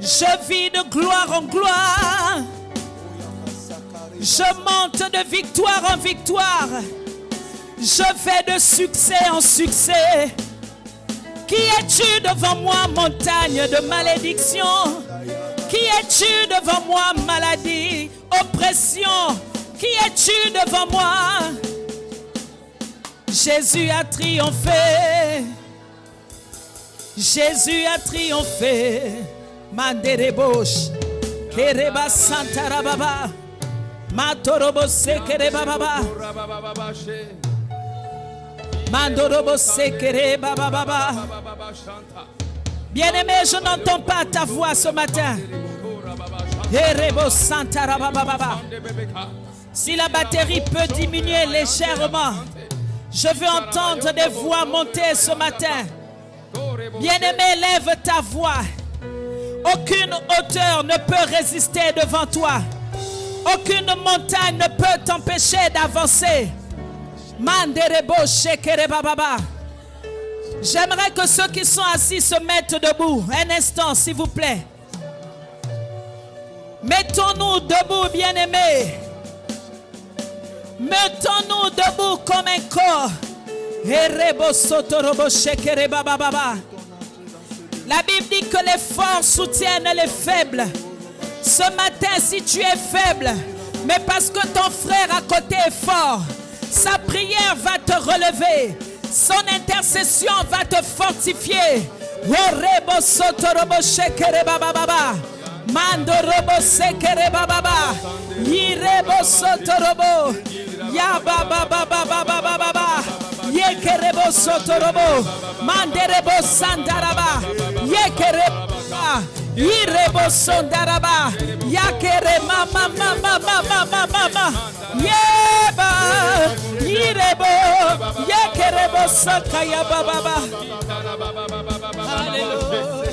Je vis de gloire en gloire. Je monte de victoire en victoire. Je vais de succès en succès. Qui es-tu devant moi, montagne de malédiction? Qui es-tu devant moi, maladie, oppression? Qui es-tu devant moi? Jésus a triomphé. Jésus a triomphé. Manderebosh, Kereba Santarababa, Matorobose Kerebaba, Mandorobose Kerebaba. Bien-aimé, je n'entends pas ta voix ce matin. Kerebo Santarababa. Si la batterie peut diminuer légèrement, je veux entendre des voix monter ce matin. Bien-aimé, lève ta voix. Aucune hauteur ne peut résister devant toi. Aucune montagne ne peut t'empêcher d'avancer. Manderebo shekerebababa. J'aimerais que ceux qui sont assis se mettent debout. Un instant, s'il vous plaît. Mettons-nous debout, bien-aimés. Mettons-nous debout comme un corps. Erebo sotorobo shekerebababa. La Bible dit que les forts soutiennent les faibles. Ce matin, si tu es faible, mais parce que ton frère à côté est fort, sa prière va te relever. Son intercession va te fortifier. Orebo sotorobo shekere bababa. Mandorobo sekere bababa. Irebo sotorobo. Ya baba baba baba baba. Yekerebo sotorobo. Manderebo sandaraba. Yekereba. Irebo sondaraba. Yakere mama mama mama mama. Yeba. Irebo. Yekerebo sakaya baba. Hallelujah.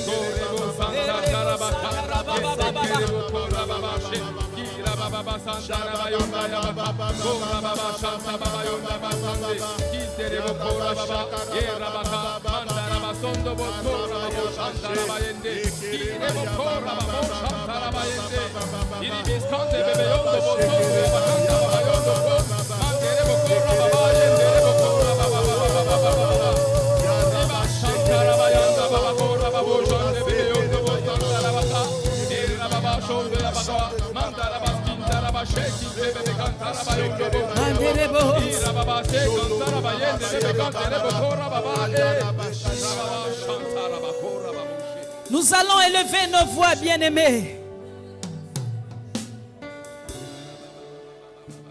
Nous allons élever nos voix, bien-aimés.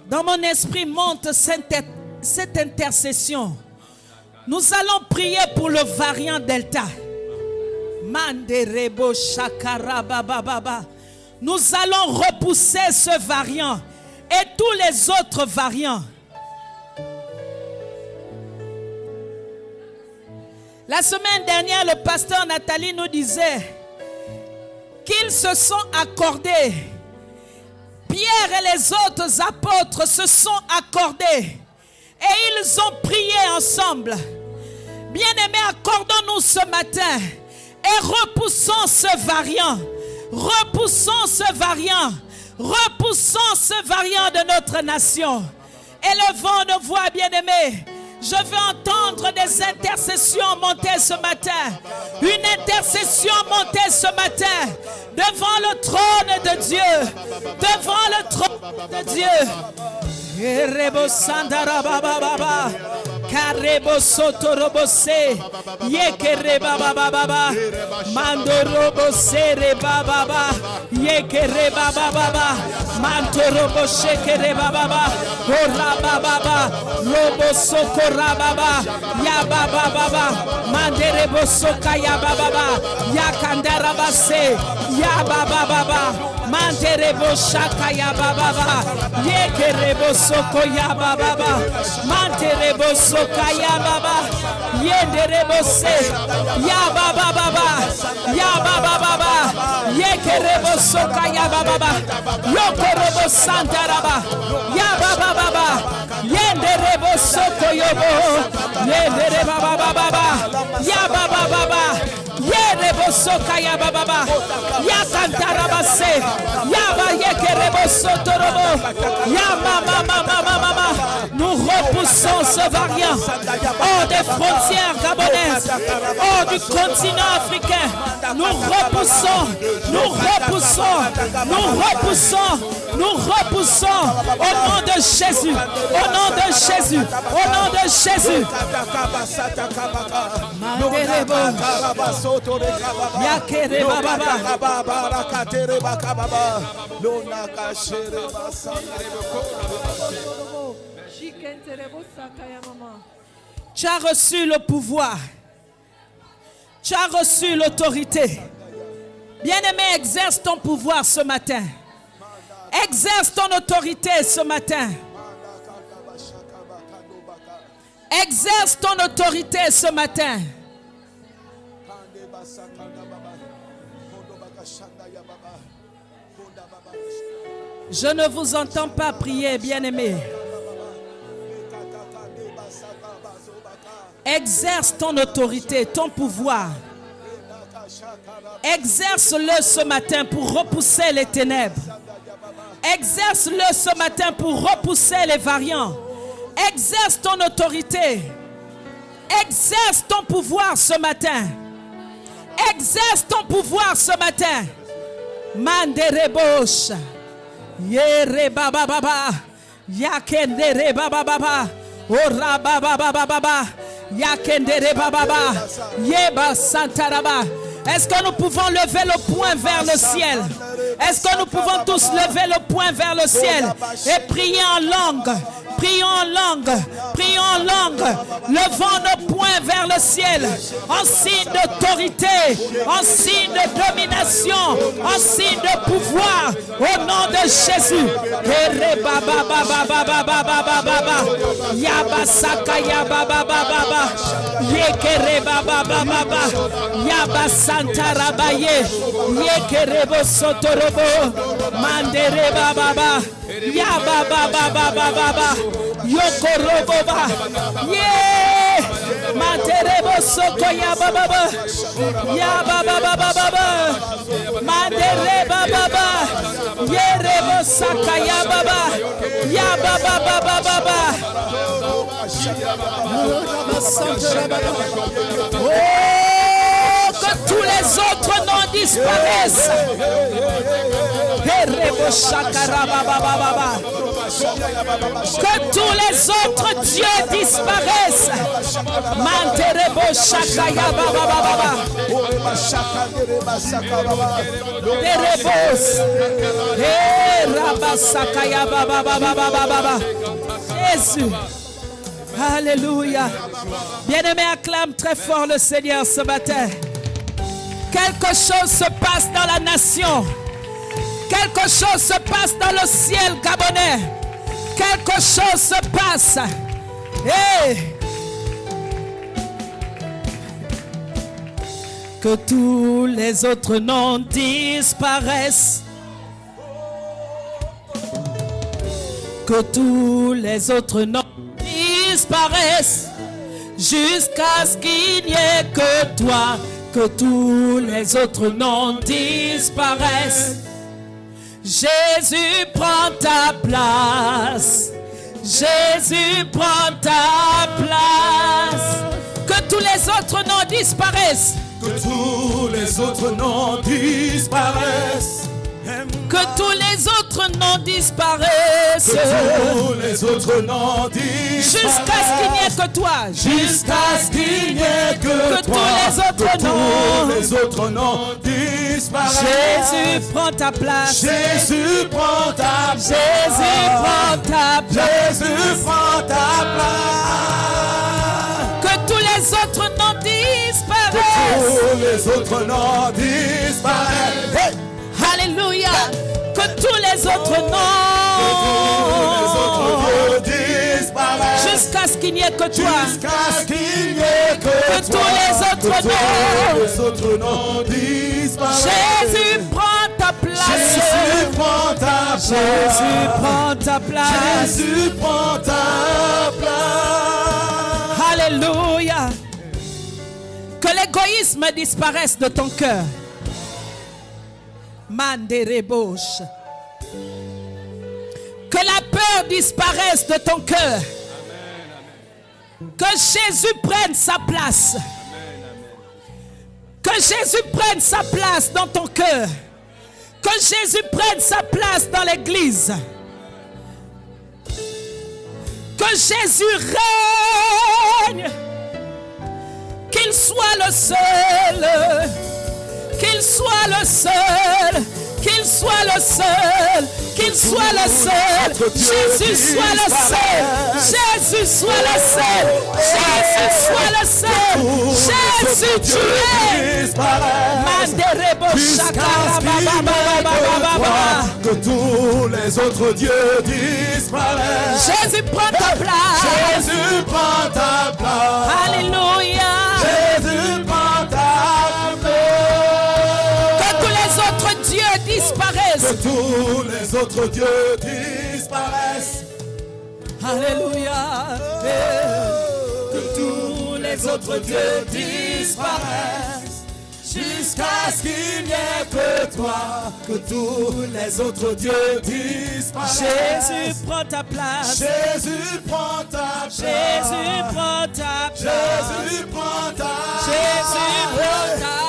Dans mon esprit monte cette intercession. Nous allons prier pour le variant Delta. Manderebo shakara baba baba. Nous allons repousser ce variant et tous les autres variants. La semaine dernière, le pasteur Nathalie nous disait qu'ils se sont accordés. Pierre et les autres apôtres se sont accordés et ils ont prié ensemble. Bien-aimés, accordons-nous ce matin et repoussons ce variant. Repoussons ce variant. Repoussons ce variant de notre nation. Élevons nos voix, bien-aimés. Je veux entendre des intercessions monter ce matin. Une intercession monter ce matin devant le trône de Dieu. Devant le trône de Dieu. Erebo sandara baba baba. Karebo sotorobose. Yekere baba baba. Mandorobose re baba baba. Yekere baba baba. Mantorobose kere baba baba. Ora baba baba. Robo sokora baba. Ya baba baba. Manderebo soka ya baba baba. Ya kandara base. Ya baba baba. Manderebo shaka ya baba baba. Yekerebo soko ya baba baba. Manderebo soka ya baba. Yenderebo se. Ya baba baba. Ya baba baba. Yekerebo soka ya baba baba. Yokorebo santaraba. Ya baba baba. Yenderebo soko yobo. Yenderebo baba baba. Ya baba baba. Yerebo sokaya baba. Ya kantarabase. Ya ba yekerebo sotorobo. Ya mama. Nous repoussons ce variant hors des frontières gabonaises, hors du continent africain. Nous repoussons au nom de Jésus, au nom de Jésus, au nom de Jésus. Tu as reçu le pouvoir. Tu as reçu l'autorité. Bien-aimé, exerce ton pouvoir ce matin. Exerce ton autorité ce matin. Exerce ton autorité ce matin. Je ne vous entends pas prier, bien-aimé. Exerce ton autorité, ton pouvoir. Exerce-le ce matin pour repousser les ténèbres. Exerce-le ce matin pour repousser les variants. Exerce ton autorité. Exerce ton pouvoir ce matin. Exerce ton pouvoir ce matin. Manderebosh. Yere baba baba. Yakendere baba baba. Ora baba baba baba. Yakendere baba baba. Yeba santaraba. Est-ce que nous pouvons lever le poing vers le ciel? Est-ce que nous pouvons tous lever le poing vers le ciel et prier en langue? Prions en langue, prions en langue, levons nos poings vers le ciel, en signe d'autorité, en signe de domination, en signe de pouvoir, au nom de Jésus. Yokoroboba, yeah, Materebo Sokoya Baba, Ya Baba Baba, Matereba Baba, Yerebo Sakaya Baba, Ya Baba Baba. Oh, que tous les autres noms disparaissent. Que tous les autres dieux disparaissent. Manterebo Shakaya Baba Baba. Terebos. Rabasakaya Baba Baba Baba. Jésus. Alléluia. Bien-aimé, acclame très fort le Seigneur ce matin. Quelque chose se passe dans la nation. Quelque chose se passe dans le ciel gabonais. Quelque chose se passe. Hey. Que tous les autres noms disparaissent. Que tous les autres noms disparaissent. Jusqu'à ce qu'il n'y ait que toi. Que tous les autres noms disparaissent. Jésus prend ta place. Jésus prend ta place. Que tous les autres noms disparaissent. Que tous les autres noms disparaissent. Que tous les autres noms disparaissent. Que tous les autres noms disparaissent. Jusqu'à ce qu'il n'y ait que toi. Jusqu'à ce qu'il n'y ait que toi. Tous les autres noms disparaissent. Jésus prend ta place. Jésus prend ta place. Jésus prend ta place. Jésus prend ta place. Que tous les autres noms disparaissent. Que tous les autres noms disparaissent. Hey! Alléluia. Que tous les autres noms disparaissent. Jusqu'à ce qu'il n'y ait que toi. Jusqu'à ce qu'il n'y ait que tous les autres noms disparaissent. Jésus prend ta place. Jésus prend ta place. Jésus prend ta place. Jésus prend ta place. Alléluia. Que l'égoïsme disparaisse de ton cœur. Mandereboshe. Que la peur disparaisse de ton cœur. Que Jésus prenne sa place. Que Jésus prenne sa place dans ton cœur. Que Jésus prenne sa place dans l'église. Que Jésus règne. Qu'il soit le seul. Qu'il soit le seul. Qu'il soit le seul. Qu'il soit le seul. Jésus soit le seul. Jésus soit le seul. Jésus soit le seul. Jésus tu es. Que tous les autres dieux disparaissent. Jésus prend ta place. Jésus prend ta place. Alléluia. Jésus prend ta place. Que tous les autres dieux disparaissent. Que tous les autres dieux disparaissent. Alléluia. Que tous les autres dieux disparaissent. Jusqu'à ce qu'il n'y ait que toi. Que tous les autres dieux disparaissent. Jésus prend ta place. Jésus prend ta place. Jésus prend ta place. Jésus prend ta place.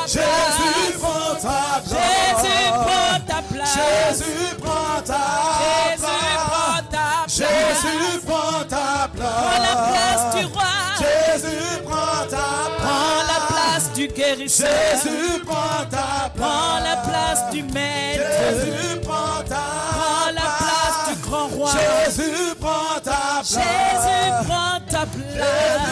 Jésus prend ta place. Jésus prend ta place. Jésus prend ta place. Jésus prend ta place. Prends la place du roi. Jésus prend ta place. Prends la place du guérisseur. Jésus prend ta place. Prends la place du maître. Jésus prend ta Prends la place du grand roi. Jésus prend ta place. Jésus prend ta place.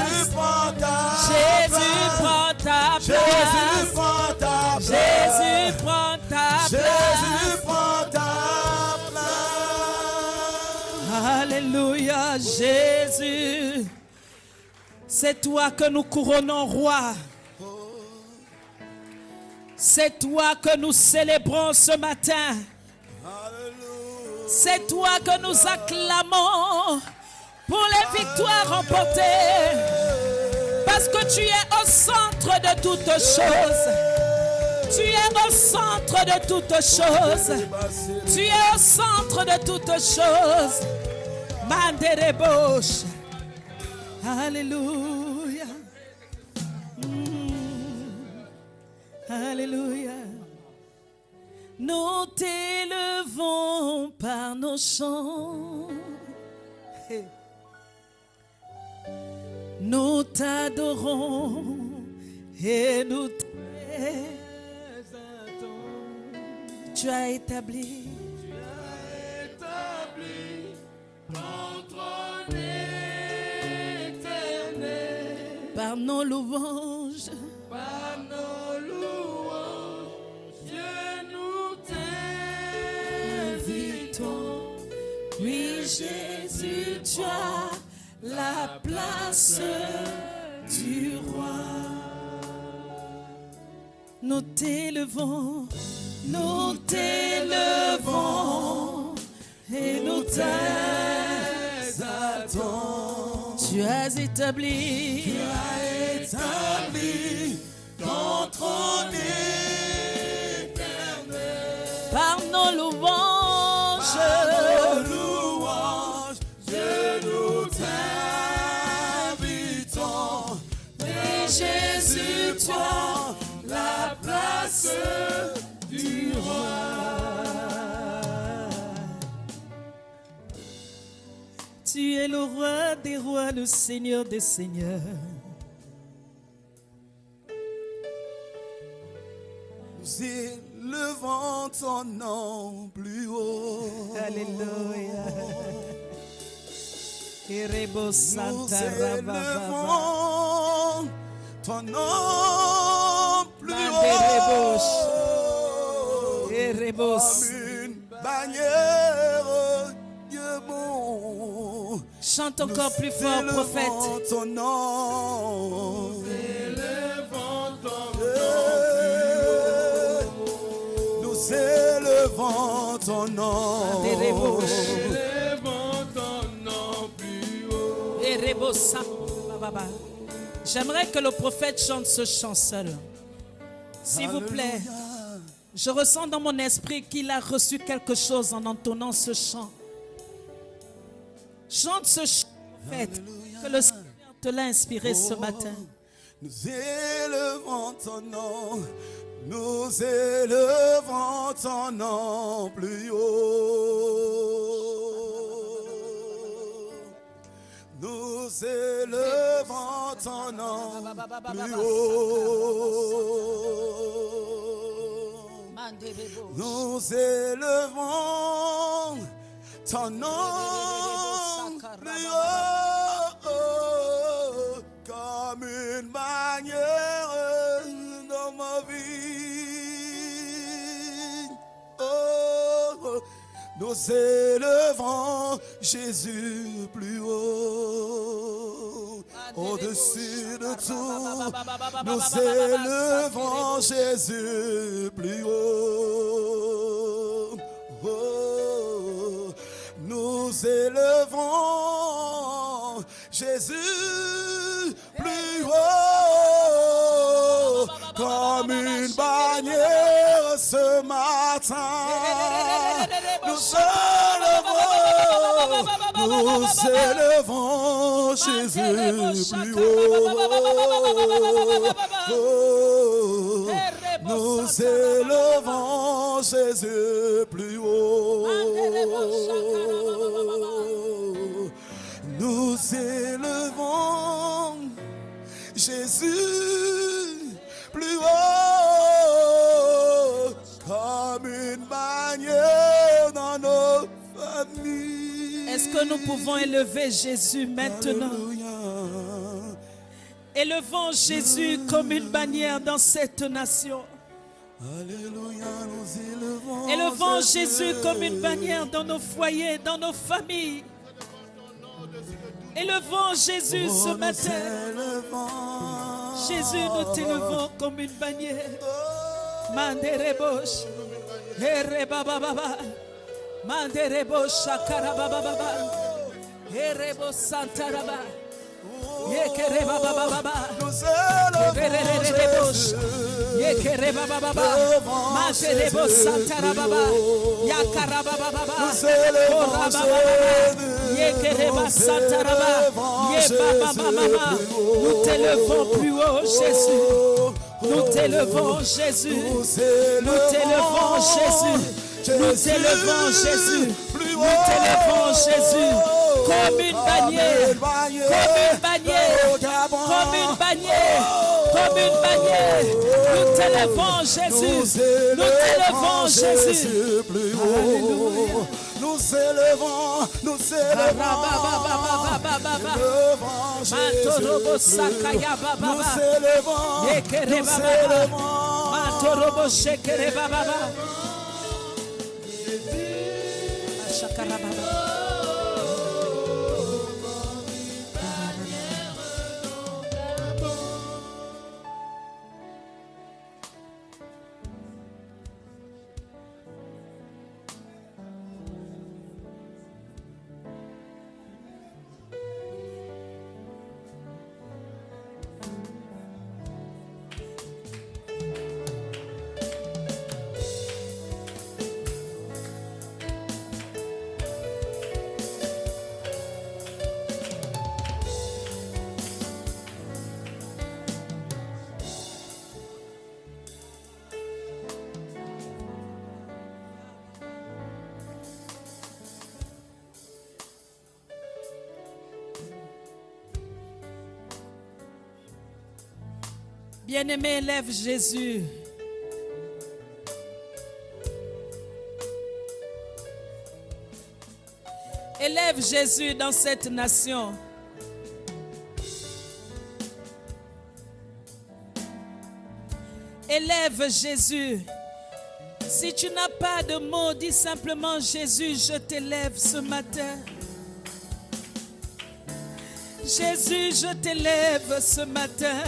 Jésus prend ta Jésus prend ta place. Jésus prend ta place. Jésus prend ta Jésus place. prend ta place. Alléluia, Jésus. C'est toi que nous couronnons roi. C'est toi que nous célébrons ce matin. C'est toi que nous acclamons pour les victoires remportées. Parce que tu es au centre de toutes choses. Tu es au centre de toutes choses. Tu es au centre de toutes choses. Mandereboshe. Alléluia. Alléluia. Nous t'élevons par nos chants. Nous t'adorons et nous t'exaltons. Tu as établi ton trône éternel par nos louanges. Par nos louanges, Dieu, nous t'invitons. Oui, Jésus, tu as la place du roi. Nous t'élevons et nous t'exaltons. Tu as établi ton trône éternel par nos louanges. Dieu, nous t'invitons. Mais Jésus, tu as la place du roi. Tu es le roi des rois, le Seigneur des seigneurs. Nous élevons ton nom plus haut. Alléluia. Erebo Nous Santa élevons Rababa. ton nom plus Mandereboshe. haut. Erebos. Comme une bannière, Dieu bon. Chante encore plus fort, prophète. Ton nom. Nous élevons ton nom. Nous élevons ton nom. Erebo Santa Rababa. J'aimerais que le prophète chante ce chant seul. S'il vous plaît, Je ressens dans mon esprit qu'il a reçu quelque chose en entonnant ce chant. Chante ce chant, en fait, que le Seigneur te l'a inspiré ce matin. Nous élevons ton nom, nous élevons ton nom plus haut. Nous élevons ton nom plus haut. Nous élevons ton nom plus haut, comme une bannière dans ma vie. Oh, nous élevons Jésus plus haut, au-dessus de tout. Nous élevons Jésus plus haut. Oh, nous élevons Jésus plus haut, comme une bannière ce matin. Nous élevons Jésus plus haut. Oh, nous élevons Jésus plus haut. Nous élevons Jésus plus haut, comme une bannière dans nos familles. Est-ce que nous pouvons élever Jésus maintenant? Alléluia. Élevons Jésus comme une bannière dans cette nation. Alléluia, nous élevons Élevons Jésus comme une bannière dans nos foyers, dans nos familles. Élevons Jésus ce matin. Jésus, nous t'élevons comme une bannière. Manderebosh, Erebababa, Manderebosh, Shakarabababa, Erebo Santaraba, Yekerebababa, Yekerebebosh, Yekerebababa, Manderebo Santarababa, Yakarabababa, Korabababa, Yekereba Santaraba, Yebabababa. Nous t'élevons plus haut, Jésus. Nous t'élevons, Jésus. Nous t'élevons, Jésus. Nous t'élevons, Jésus. Nous t'élevons, Jésus. Comme une bannière. Comme une bannière. Comme une bannière. Comme une bannière. Nous t'élevons, Jésus. Nous t'élevons, Jésus. Alléluia. Nous élevons, nous élevons, Bien-aimé, élève Jésus. Élève Jésus dans cette nation. Élève Jésus. Si tu n'as pas de mots, dis simplement Jésus, je t'élève ce matin. Jésus, je t'élève ce matin.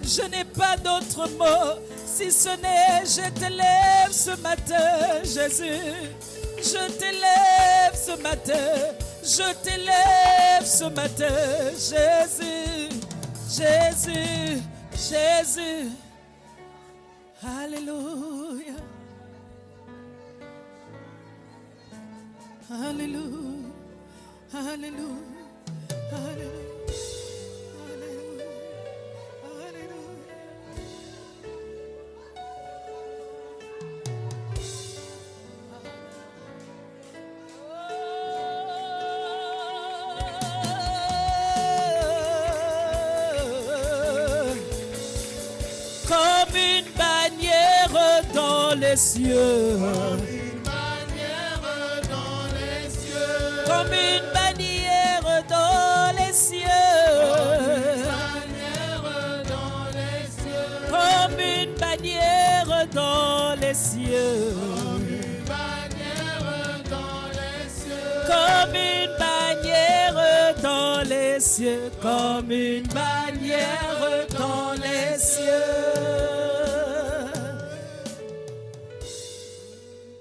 Je n'ai pas d'autre mot, si ce n'est je t'élève ce matin, Jésus. Je t'élève ce matin, je t'élève ce matin, Jésus, Jésus, Jésus. Alléluia. Alléluia. Alléluia. Alléluia. Comme une bannière dans les cieux. Comme une bannière dans les cieux. Comme une bannière dans les cieux. Comme une bannière dans les cieux. Comme une bannière dans les cieux.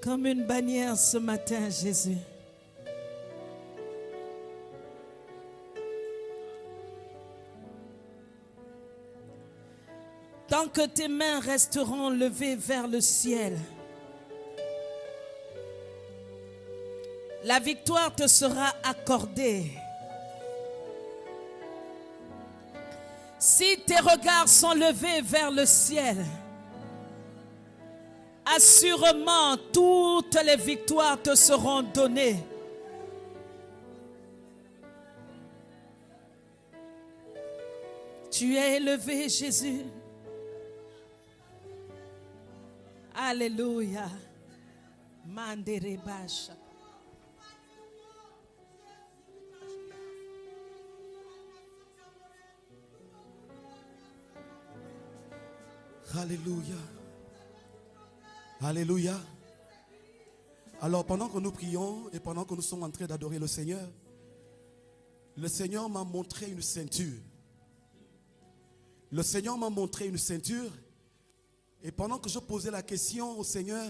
Comme une bannière ce matin, Jésus. Tant que tes mains resteront levées vers le ciel, la victoire te sera accordée. Si tes regards sont levés vers le ciel, assurément toutes les victoires te seront données. Tu es élevé, Jésus. Alléluia. Manderebasha. Alléluia. Alléluia. Alors pendant que nous prions et pendant que nous sommes en train d'adorer le Seigneur m'a montré une ceinture. Le Seigneur m'a montré une ceinture. Et pendant que je posais la question au Seigneur,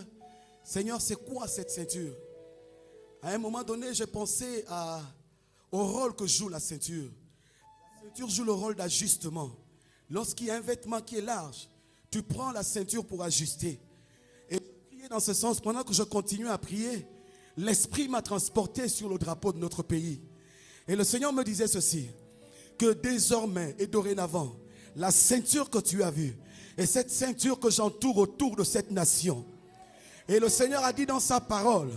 Seigneur, c'est quoi cette ceinture? À un moment donné, j'ai pensé au rôle que joue la ceinture. La ceinture joue le rôle d'ajustement. Lorsqu'il y a un vêtement qui est large, tu prends la ceinture pour ajuster. Et prier dans ce sens, pendant que je continue à prier, l'Esprit m'a transporté sur le drapeau de notre pays. Et le Seigneur me disait ceci, que désormais et dorénavant, la ceinture que tu as vue, et cette ceinture que j'entoure autour de cette nation. Et le Seigneur a dit dans sa parole,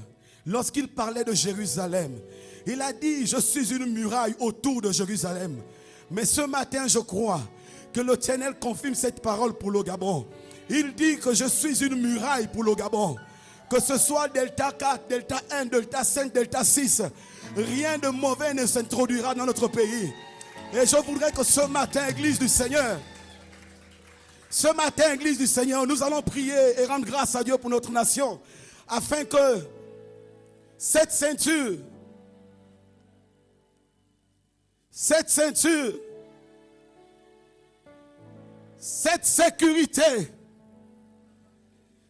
lorsqu'il parlait de Jérusalem, il a dit, je suis une muraille autour de Jérusalem. Mais ce matin, je crois que l'Éternel confirme cette parole pour le Gabon. Il dit que je suis une muraille pour le Gabon. Que ce soit Delta 4, Delta 1, Delta 5, Delta 6, rien de mauvais ne s'introduira dans notre pays. Et je voudrais que ce matin, Église du Seigneur, nous allons prier et rendre grâce à Dieu pour notre nation, afin que cette ceinture, cette sécurité,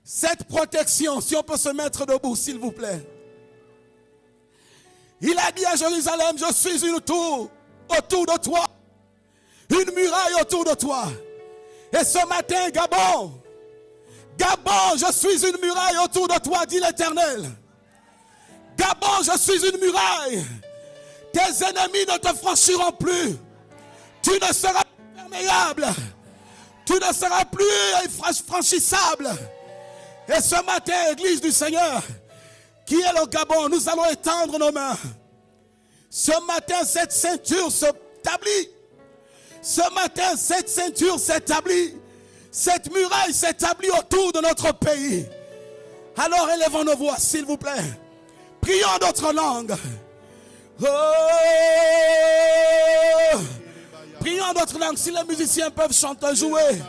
cette protection, si on peut se mettre debout, s'il vous plaît. Il a dit à Jérusalem, je suis une tour autour de toi, une muraille autour de toi. Et ce matin, Gabon, je suis une muraille autour de toi, dit l'Éternel. Gabon, je suis une muraille. Tes ennemis ne te franchiront plus. Tu ne seras plus perméable. Tu ne seras plus franchissable. Et ce matin, Église du Seigneur, qui est le Gabon, nous allons étendre nos mains. Ce matin, cette ceinture s'établit. Ce matin, cette ceinture s'établit. Cette muraille s'établit autour de notre pays. Alors élevons nos voix, s'il vous plaît. Prions d'autres langues. Oh! Prions d'autres langues. Si les musiciens peuvent chanter, jouer.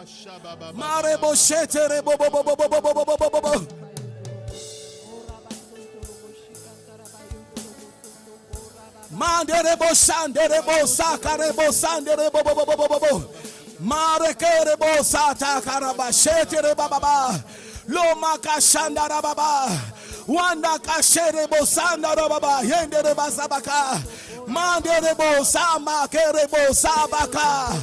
Manderebo sanderebo sakarebo sanderebo bobobobobo. Marekerebo sata karabashetere bababa. Loma kashandara baba. Wanda kasherebo sandara baba. Yendere basabaka. Manderebo sama kerebo sabaka.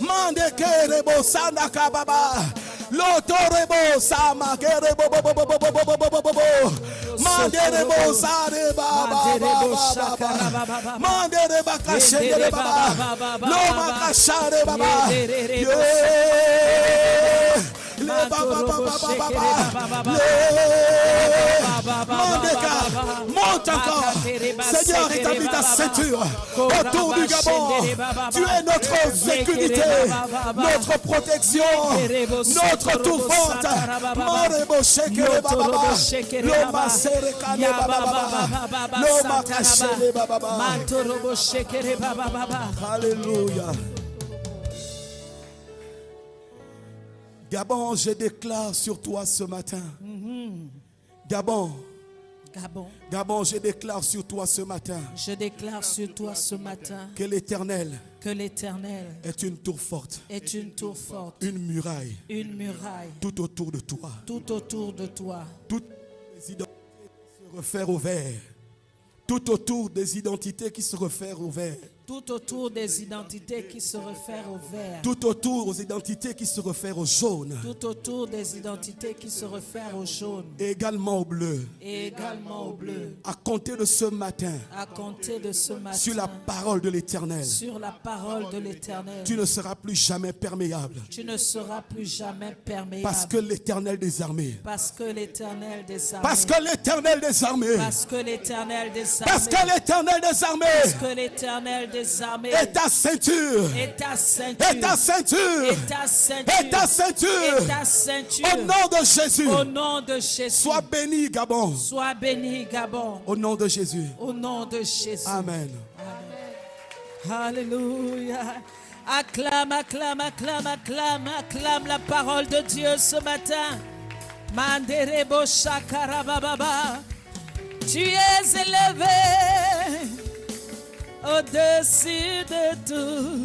Mande kerebo sandaka baba. L'autorebo sama kerebo manderebo sare baba mandereba kashende baba loma kashare baba monte encore. Seigneur, établis ta ceinture autour du Gabon. Tu es notre sécurité, notre protection, notre tour forte. Marebo shekere baba, loma serekane baba, loma kashele baba. Alléluia. Gabon, je déclare sur toi ce matin. Gabon, je déclare sur toi ce matin. Je déclare sur toi ce matin Que l'Éternel est une tour forte. Une muraille. Tout autour de toi. Toutes les identités qui se refaire au vert. Tout autour des identités qui se refaire au vert. Tout autour des identités qui se réfèrent au vert. Tout autour aux identités qui se réfèrent au jaune. Tout autour des identités qui se réfèrent au jaune. Et également au bleu. À compter de ce matin. Sur la parole de l'Éternel. Tu ne seras plus jamais perméable. Parce que l'Éternel des armées. Et ta ceinture. Au nom de Jésus. Sois béni, Gabon. Au nom de Jésus. Amen. Alléluia. Acclame la parole de Dieu ce matin. Manderebo shakarababa. Tu es élevé au-dessus de tout.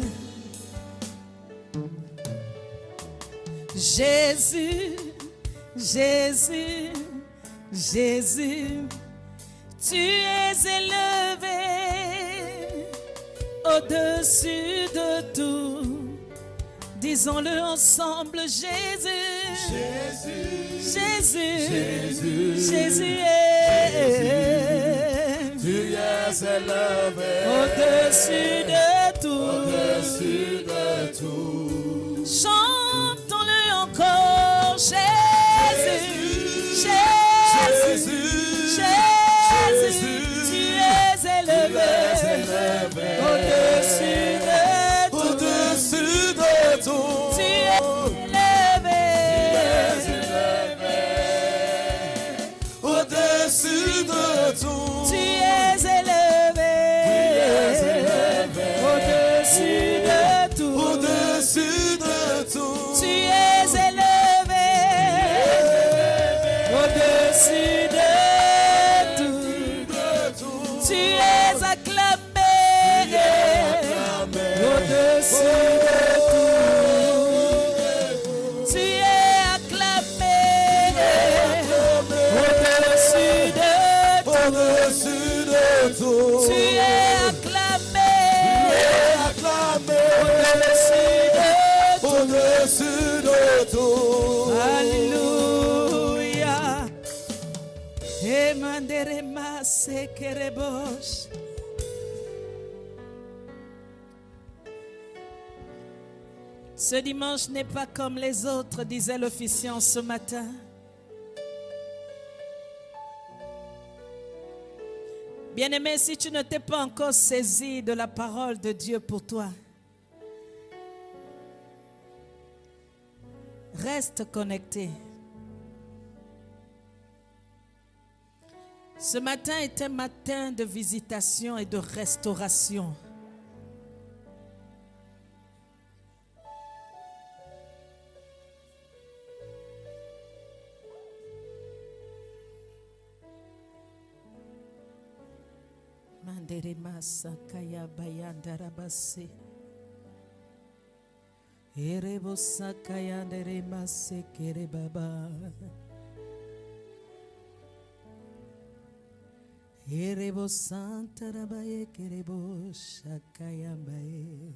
Jésus, tu es élevé au-dessus de tout. Disons-le ensemble, Jésus Tu es élevé au-dessus de tout. Chantons-le encore, Jésus, tu es élevé au-dessus de tout. Tu es élevé au-dessus de tout. Tu es élevé au-dessus de tout. Tu es élevé au-dessus de tout. Tu es acclamé au-dessus de tout. Tu es acclamé au-dessus de tout. Tu es acclamé au-dessus de tout. Alléluia. Emanderema sekerebosh. Ce dimanche n'est pas comme les autres, disait l'officiant ce matin. Bien-aimé, si tu ne t'es pas encore saisi de la parole de Dieu pour toi, reste connecté. Ce matin est un matin de visitation et de restauration. Manderema sakaya bayandarabase. Erebo sakaya nderema sekere baba. Erebo santarabaye kerebo shakaya baye.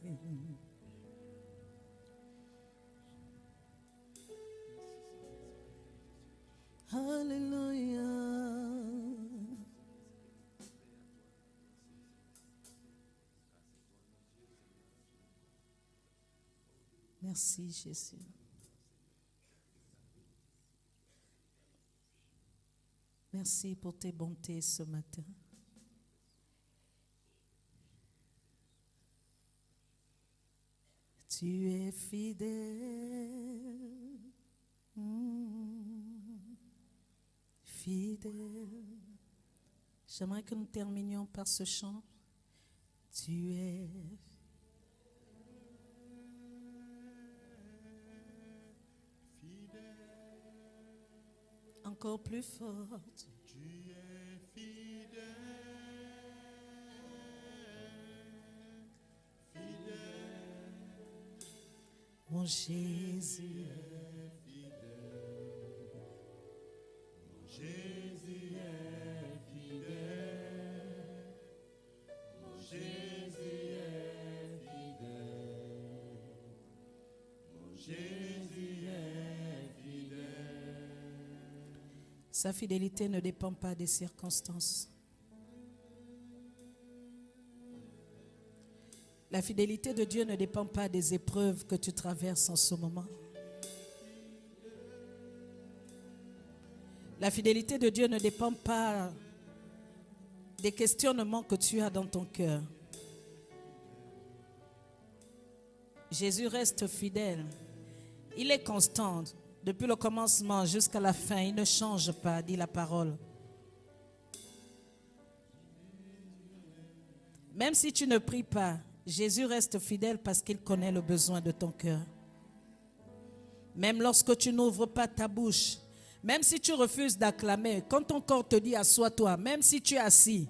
Merci Jésus. Merci pour tes bontés ce matin. Tu es fidèle. Fidèle. J'aimerais que nous terminions par ce chant. Tu es encore plus fort. Tu es fidèle, fidèle. Mon Jésus est fidèle. Mon Jésus est fidèle. Mon Jésus est fidèle. Mon Jésus est fidèle. Sa fidélité ne dépend pas des circonstances. La fidélité de Dieu ne dépend pas des épreuves que tu traverses en ce moment. La fidélité de Dieu ne dépend pas des questionnements que tu as dans ton cœur. Jésus reste fidèle. Il est constant. Depuis le commencement jusqu'à la fin, il ne change pas, dit la parole. Même si tu ne pries pas, Jésus reste fidèle parce qu'il connaît le besoin de ton cœur. Même lorsque tu n'ouvres pas ta bouche, même si tu refuses d'acclamer, quand ton corps te dit assois-toi, même si tu es assis,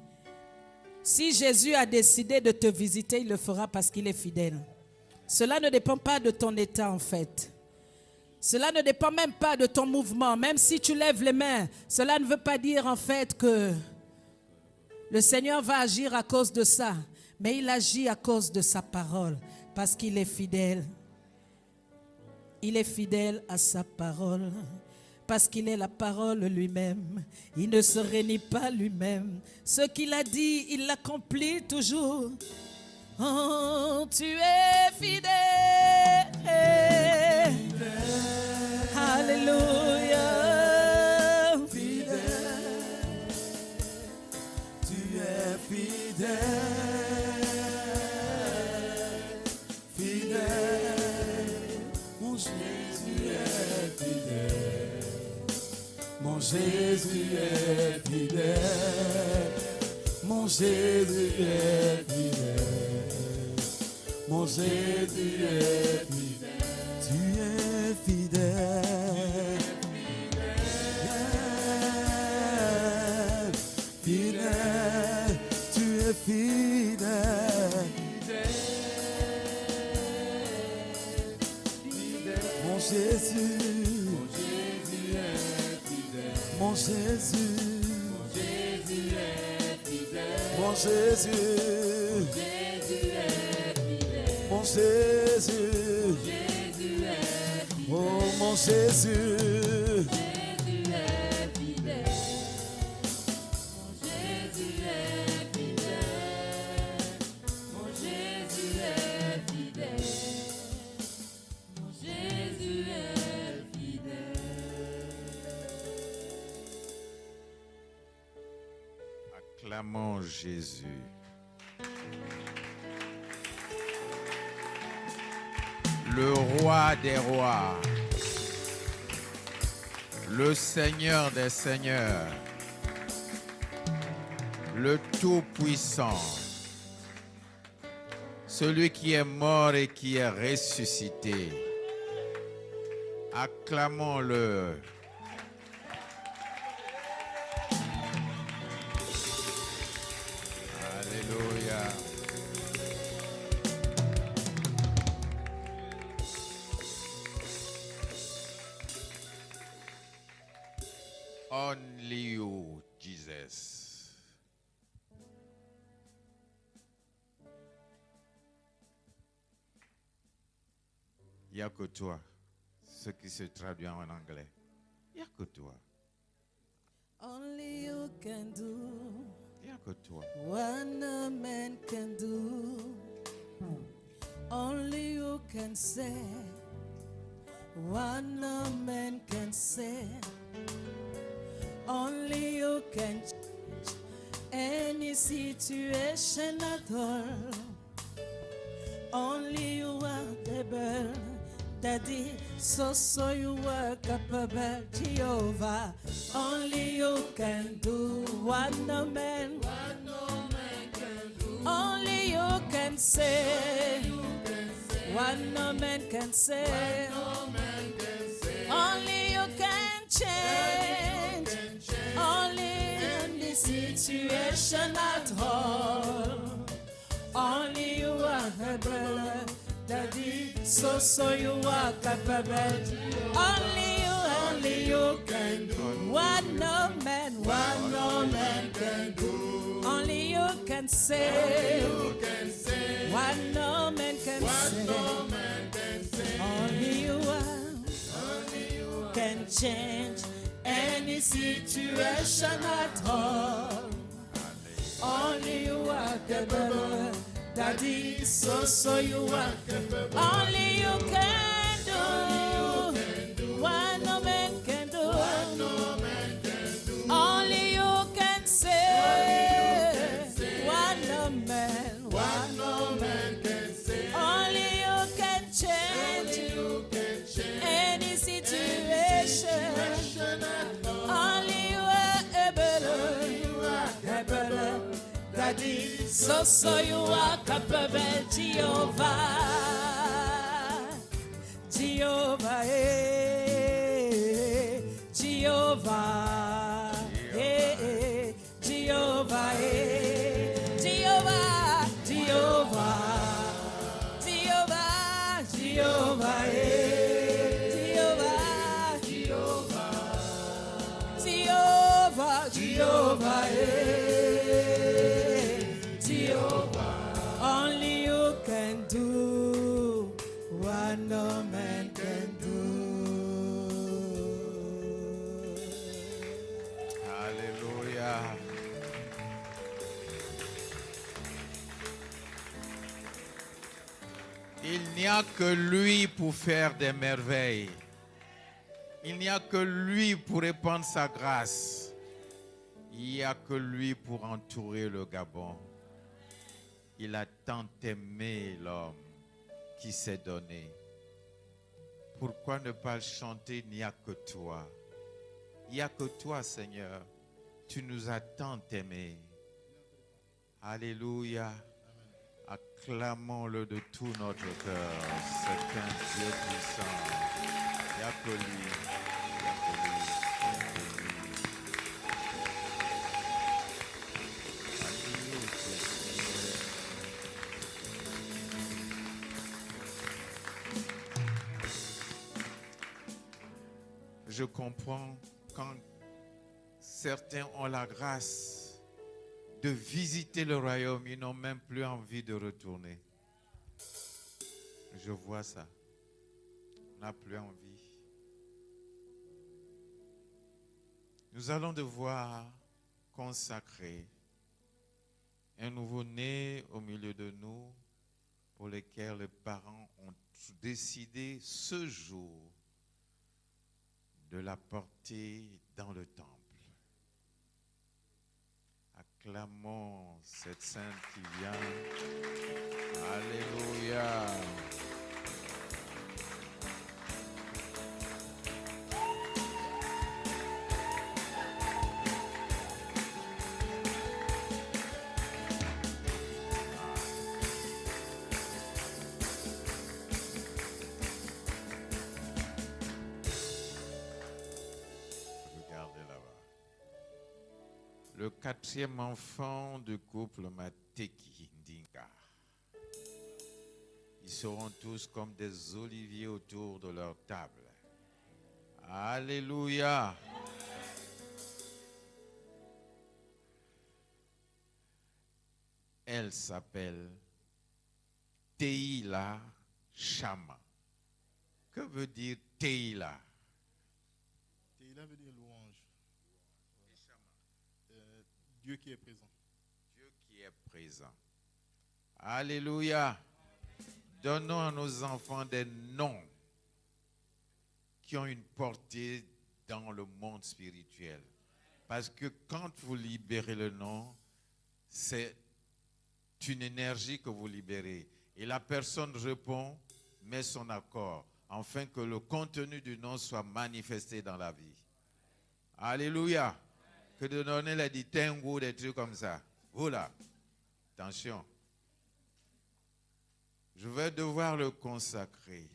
si Jésus a décidé de te visiter, il le fera parce qu'il est fidèle. Cela ne dépend pas de ton état en fait. Cela ne dépend même pas de ton mouvement. Même si tu lèves les mains, cela ne veut pas dire en fait que le Seigneur va agir à cause de ça. Mais il agit à cause de sa parole, parce qu'il est fidèle. Il est fidèle à sa parole, parce qu'il est la parole lui-même. Il ne se renie pas lui-même. Ce qu'il a dit, il l'accomplit toujours. Oh, tu es fidèle. Alléluia. Fidèle. Tu es fidèle. Mon Jésus est fidèle. Mon Jésus est fidèle. Mon Jésus est fidèle. Mon Jésus est fidèle. Tu es fidèle. Fidèle. Tu es fidèle. Mon Jésus, mon Jésus est fidèle. Mon Jésus, mon Jésus est fidèle. Mon Jésus, Jésus est fidèle. Mon Jésus, Jésus est fidèle. Oh mon Jésus, Jésus est fidèle. Mon Jésus est fidèle. Mon Jésus est fidèle. Jésus est fidèle. Acclamons Jésus. Le roi des rois, le Seigneur des seigneurs, le Tout-Puissant, celui qui est mort et qui est ressuscité. Acclamons-le. Alléluia. Only you, Jesus. Il n'y a que toi. Ce qui se traduit en anglais. Il n'y a que toi. Only you can do Il n'y a que toi. what no man can do. Only you can say what no man can say. Only you can change any situation at all. Only you are able, Daddy, so you are capable, Jehovah. Only you can do what no man can do. Only you can say what no man can say. Only you can change only in this situation at all. Only you are able, Daddy, so you are capable. Only you can do what no man can do. Only you can say what no man can say. Only you can change any situation at all. Only you are capable, Daddy, so you are capable. Only you can do what no man can do. Only you can say what no man can say. Only you can change any situation. Only you are able, Daddy, so you are capable, Jehovah, Jehovah, Jehovah, Jehovah, Jehovah, Jehovah, Jehovah, Jehovah, Jehovah, Jehovah, Jehovah. Only you can do what no man can do. Alléluia. Il n'y a que lui pour faire des merveilles. Il n'y a que lui pour répandre sa grâce. Il n'y a que lui pour entourer le Gabon. Il a tant aimé l'homme qui s'est donné. Pourquoi ne pas le chanter? Il n'y a que toi. Il n'y a que toi, Seigneur. Tu nous as tant aimés. Alléluia. Acclamons-le de tout notre cœur. C'est un Dieu puissant. Il n'y a que lui. Il n'y a que lui. Il n'y a que lui. Je comprends quand certains ont la grâce de visiter le royaume, ils n'ont même plus envie de retourner. Je vois ça. On n'a plus envie. Nous allons devoir consacrer un nouveau-né au milieu de nous pour lequel les parents ont décidé ce jour de la porter dans le temple. Acclamons cette sainte qui vient. Alléluia. Le quatrième enfant du couple Mateki Ndinga. Ils seront tous comme des oliviers autour de leur table. Alléluia. Elle s'appelle Teila Shama. Que veut dire Teila? Teila veut dire louange. Dieu qui est présent. Dieu qui est présent. Alléluia. Donnons à nos enfants des noms qui ont une portée dans le monde spirituel. Parce que quand vous libérez le nom, c'est une énergie que vous libérez. Et la personne répond, met son accord, afin que le contenu du nom soit manifesté dans la vie. Alléluia. Que de donner les ditengos, des trucs comme ça. Voilà. Attention. Je vais devoir le consacrer.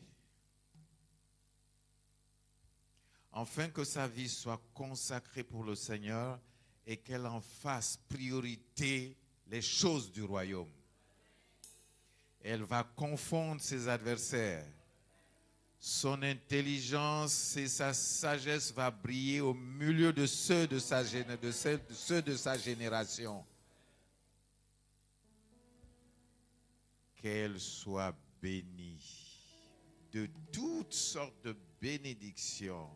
Afin que sa vie soit consacrée pour le Seigneur et qu'elle en fasse priorité les choses du royaume. Elle va confondre ses adversaires. Son intelligence et sa sagesse va briller au milieu de ceux de sa génération. Qu'elle soit bénie de toutes sortes de bénédictions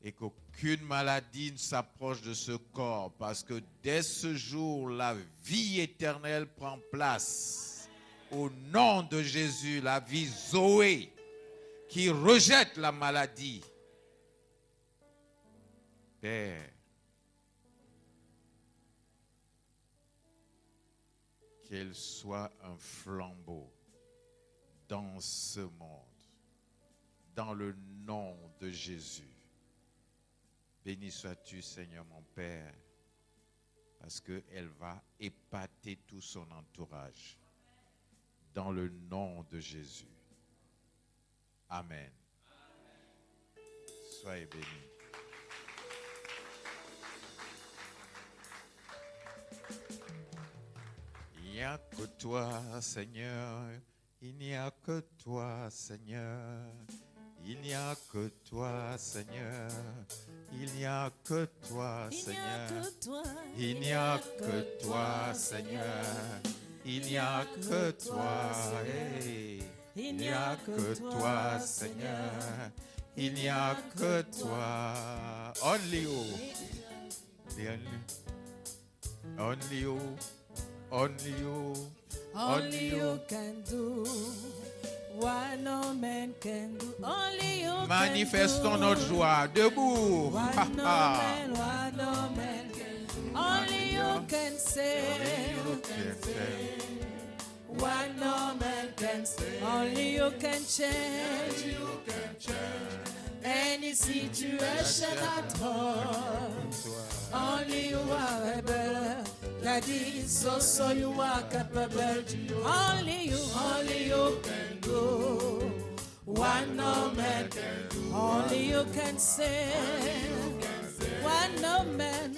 et qu'aucune maladie ne s'approche de ce corps, parce que dès ce jour, la vie éternelle prend place. Au nom de Jésus, la vie Zoé, qui rejette la maladie. Père, qu'elle soit un flambeau dans ce monde, dans le nom de Jésus. Béni sois-tu, Seigneur mon Père, parce qu'elle va épater tout son entourage. Dans le nom de Jésus. Amen. Soyez bénis. Il n'y a que toi, Seigneur. Il n'y a que toi, Seigneur. Il n'y a que toi, Seigneur. Il n'y a que toi, Seigneur. Il n'y a que toi, Seigneur. Il n'y a que toi, hey. Il n'y a que toi, Seigneur. Il n'y a que toi. Only you. Only you. Only you. Only you can do what no man can do. Only you Manifestons can do notre joie. Debout. what no man can do. Only you can say what no man can say. Only you can change any situation at all. Only you are able. Daddy, so you are capable. Only you can do what no man can do. Only you can say what no man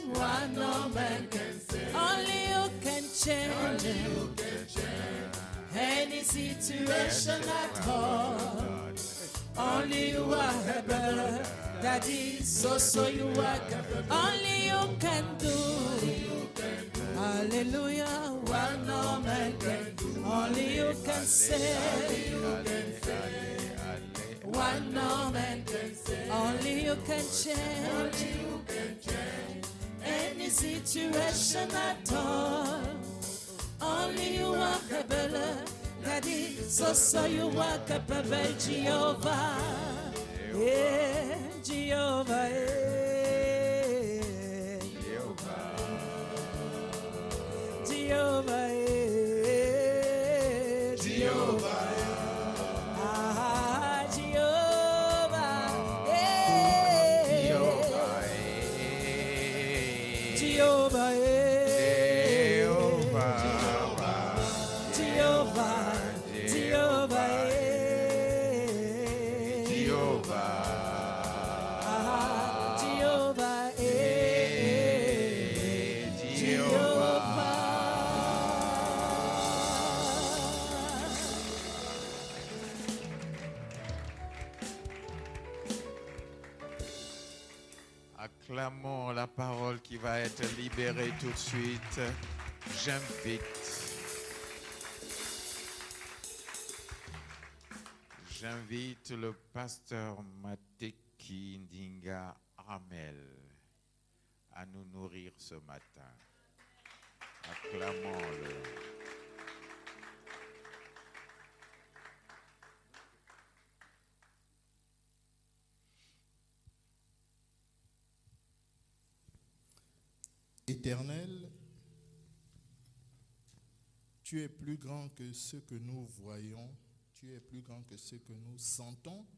can say. Only you can change any situation at all. Only you are able. Daddy, so you are capable. Only you can do. Hallelujah, what no man can do. Only you can say what no man can say. Only you can change any situation at all. Only you are able. Daddy, so you are capable. Jehovah, yeah, Jehovah, yeah. Jehovah, Jehovah, ah, Jehovah, Jehovah, Jehovah, Acclamons la parole qui va être libérée tout de suite. J'invite le pasteur Mateki Ndinga Amel à nous nourrir ce matin. Acclamons-le. Éternel, tu es plus grand que ce que nous voyons, tu es plus grand que ce que nous sentons,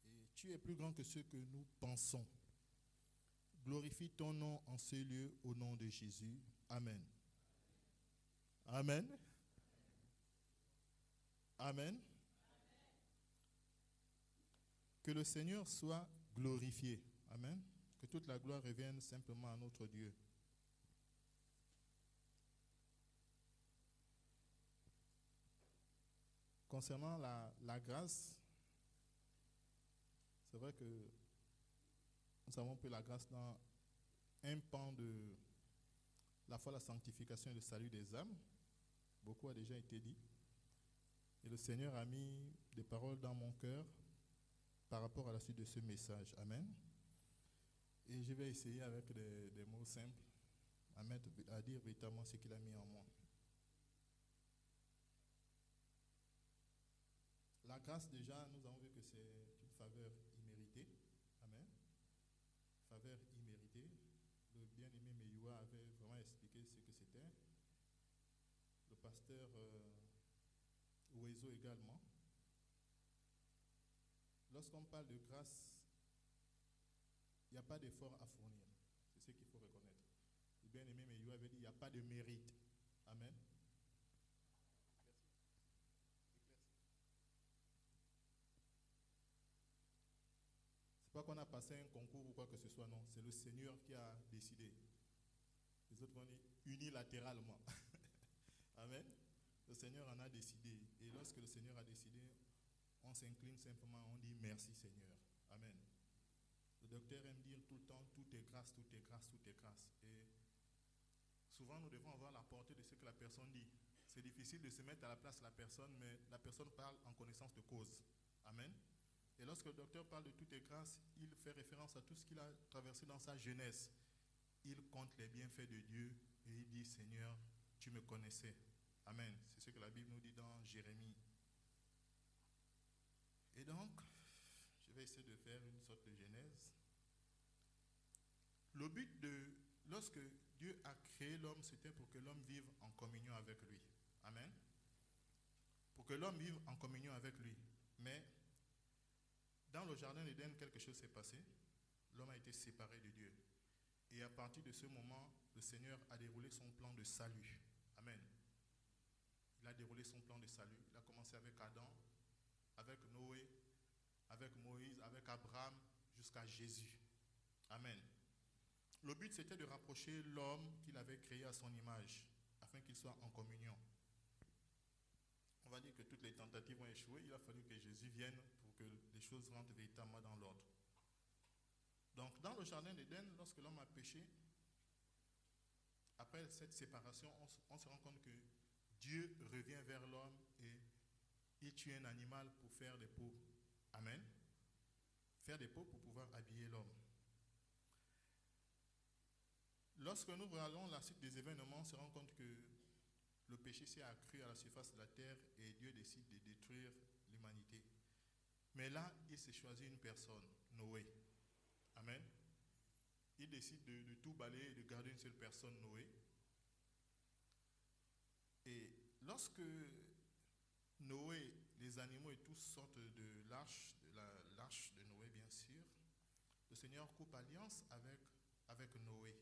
et tu es plus grand que ce que nous pensons. Glorifie ton nom en ce lieu au nom de Jésus. Amen. Amen. Amen. Que le Seigneur soit glorifié. Amen. Que toute la gloire revienne simplement à notre Dieu. Concernant la grâce, c'est vrai que nous savons que la grâce dans un pan de la foi, la sanctification et le salut des âmes, beaucoup a déjà été dit. Et le Seigneur a mis des paroles dans mon cœur par rapport à la suite de ce message. Amen. Et je vais essayer avec des mots simples à dire véritablement ce qu'il a mis en moi. La grâce, déjà, nous avons vu que c'est une faveur imméritée. Amen. Faveur imméritée. Le bien-aimé Meyoua avait vraiment expliqué ce que c'était. Le pasteur Ouezo également. Lorsqu'on parle de grâce, il n'y a pas d'effort à fournir. C'est ce qu'il faut reconnaître. Le bien-aimé Meyoua avait dit il n'y a pas de mérite. Amen. C'est pas qu'on a passé un concours ou quoi que ce soit, non. C'est le Seigneur qui a décidé. Les autres vont dire unilatéralement. Amen. Le Seigneur en a décidé. Et lorsque le Seigneur a décidé, on s'incline simplement, on dit merci Seigneur. Amen. Le docteur aime dire tout le temps, tout est grâce, tout est grâce, tout est grâce. Et souvent, nous devons avoir la portée de ce que la personne dit. C'est difficile de se mettre à la place de la personne, mais la personne parle en connaissance de cause. Amen. Et lorsque le docteur parle de tout est grâce, il fait référence à tout ce qu'il a traversé dans sa jeunesse. Il compte les bienfaits de Dieu et il dit, Seigneur, tu me connaissais. Amen. C'est ce que la Bible nous dit dans Jérémie. Et donc, je vais essayer de faire une sorte de genèse. Le but lorsque Dieu a créé l'homme, c'était pour que l'homme vive en communion avec lui. Amen. Pour que l'homme vive en communion avec lui. Mais dans le jardin d'Éden, quelque chose s'est passé. L'homme a été séparé de Dieu. Et à partir de ce moment, le Seigneur a déroulé son plan de salut. Amen. Il a déroulé son plan de salut. Il a commencé avec Adam, avec Noé, avec Moïse, avec Abraham, jusqu'à Jésus. Amen. Le but, c'était de rapprocher l'homme qu'il avait créé à son image, afin qu'il soit en communion. On va dire que toutes les tentatives ont échoué. Il a fallu que Jésus vienne pour que les choses rentrent véritablement dans l'ordre. Donc, dans le jardin d'Éden, lorsque l'homme a péché, après cette séparation, on se rend compte que Dieu revient vers l'homme et il tue un animal pour faire des peaux. Amen. Faire des peaux pour pouvoir habiller l'homme. Lorsque nous regardons la suite des événements, on se rend compte que le péché s'est accru à la surface de la terre et Dieu décide de détruire l'humanité. Mais là, il s'est choisi une personne, Noé. Amen. Il décide de tout balayer et de garder une seule personne, Noé. Et lorsque Noé, les animaux et tous sortent de l'arche, l'arche de Noé bien sûr, le Seigneur coupe alliance avec Noé.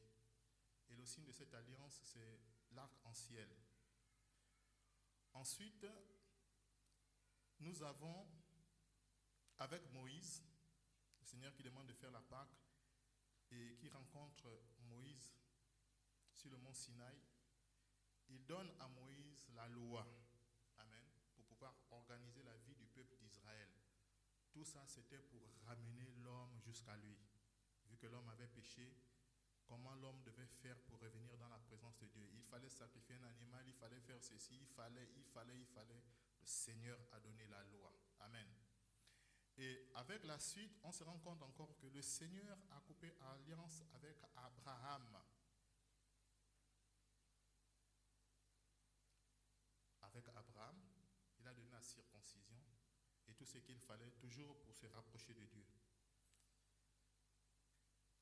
Et le signe de cette alliance, c'est l'arc-en-ciel. Ensuite, nous avons, avec Moïse, le Seigneur qui demande de faire la Pâque et qui rencontre Moïse sur le mont Sinaï. Il donne à Moïse la loi, amen, pour pouvoir organiser la vie du peuple d'Israël. Tout ça, c'était pour ramener l'homme jusqu'à lui. Vu que l'homme avait péché, comment l'homme devait faire pour revenir dans la présence de Dieu? Il fallait sacrifier un animal, il fallait faire ceci, il fallait. Le Seigneur a donné la loi. Amen. Et avec la suite, on se rend compte encore que le Seigneur a coupé alliance avec Abraham. Avec Abraham, il a donné la circoncision et tout ce qu'il fallait, toujours pour se rapprocher de Dieu.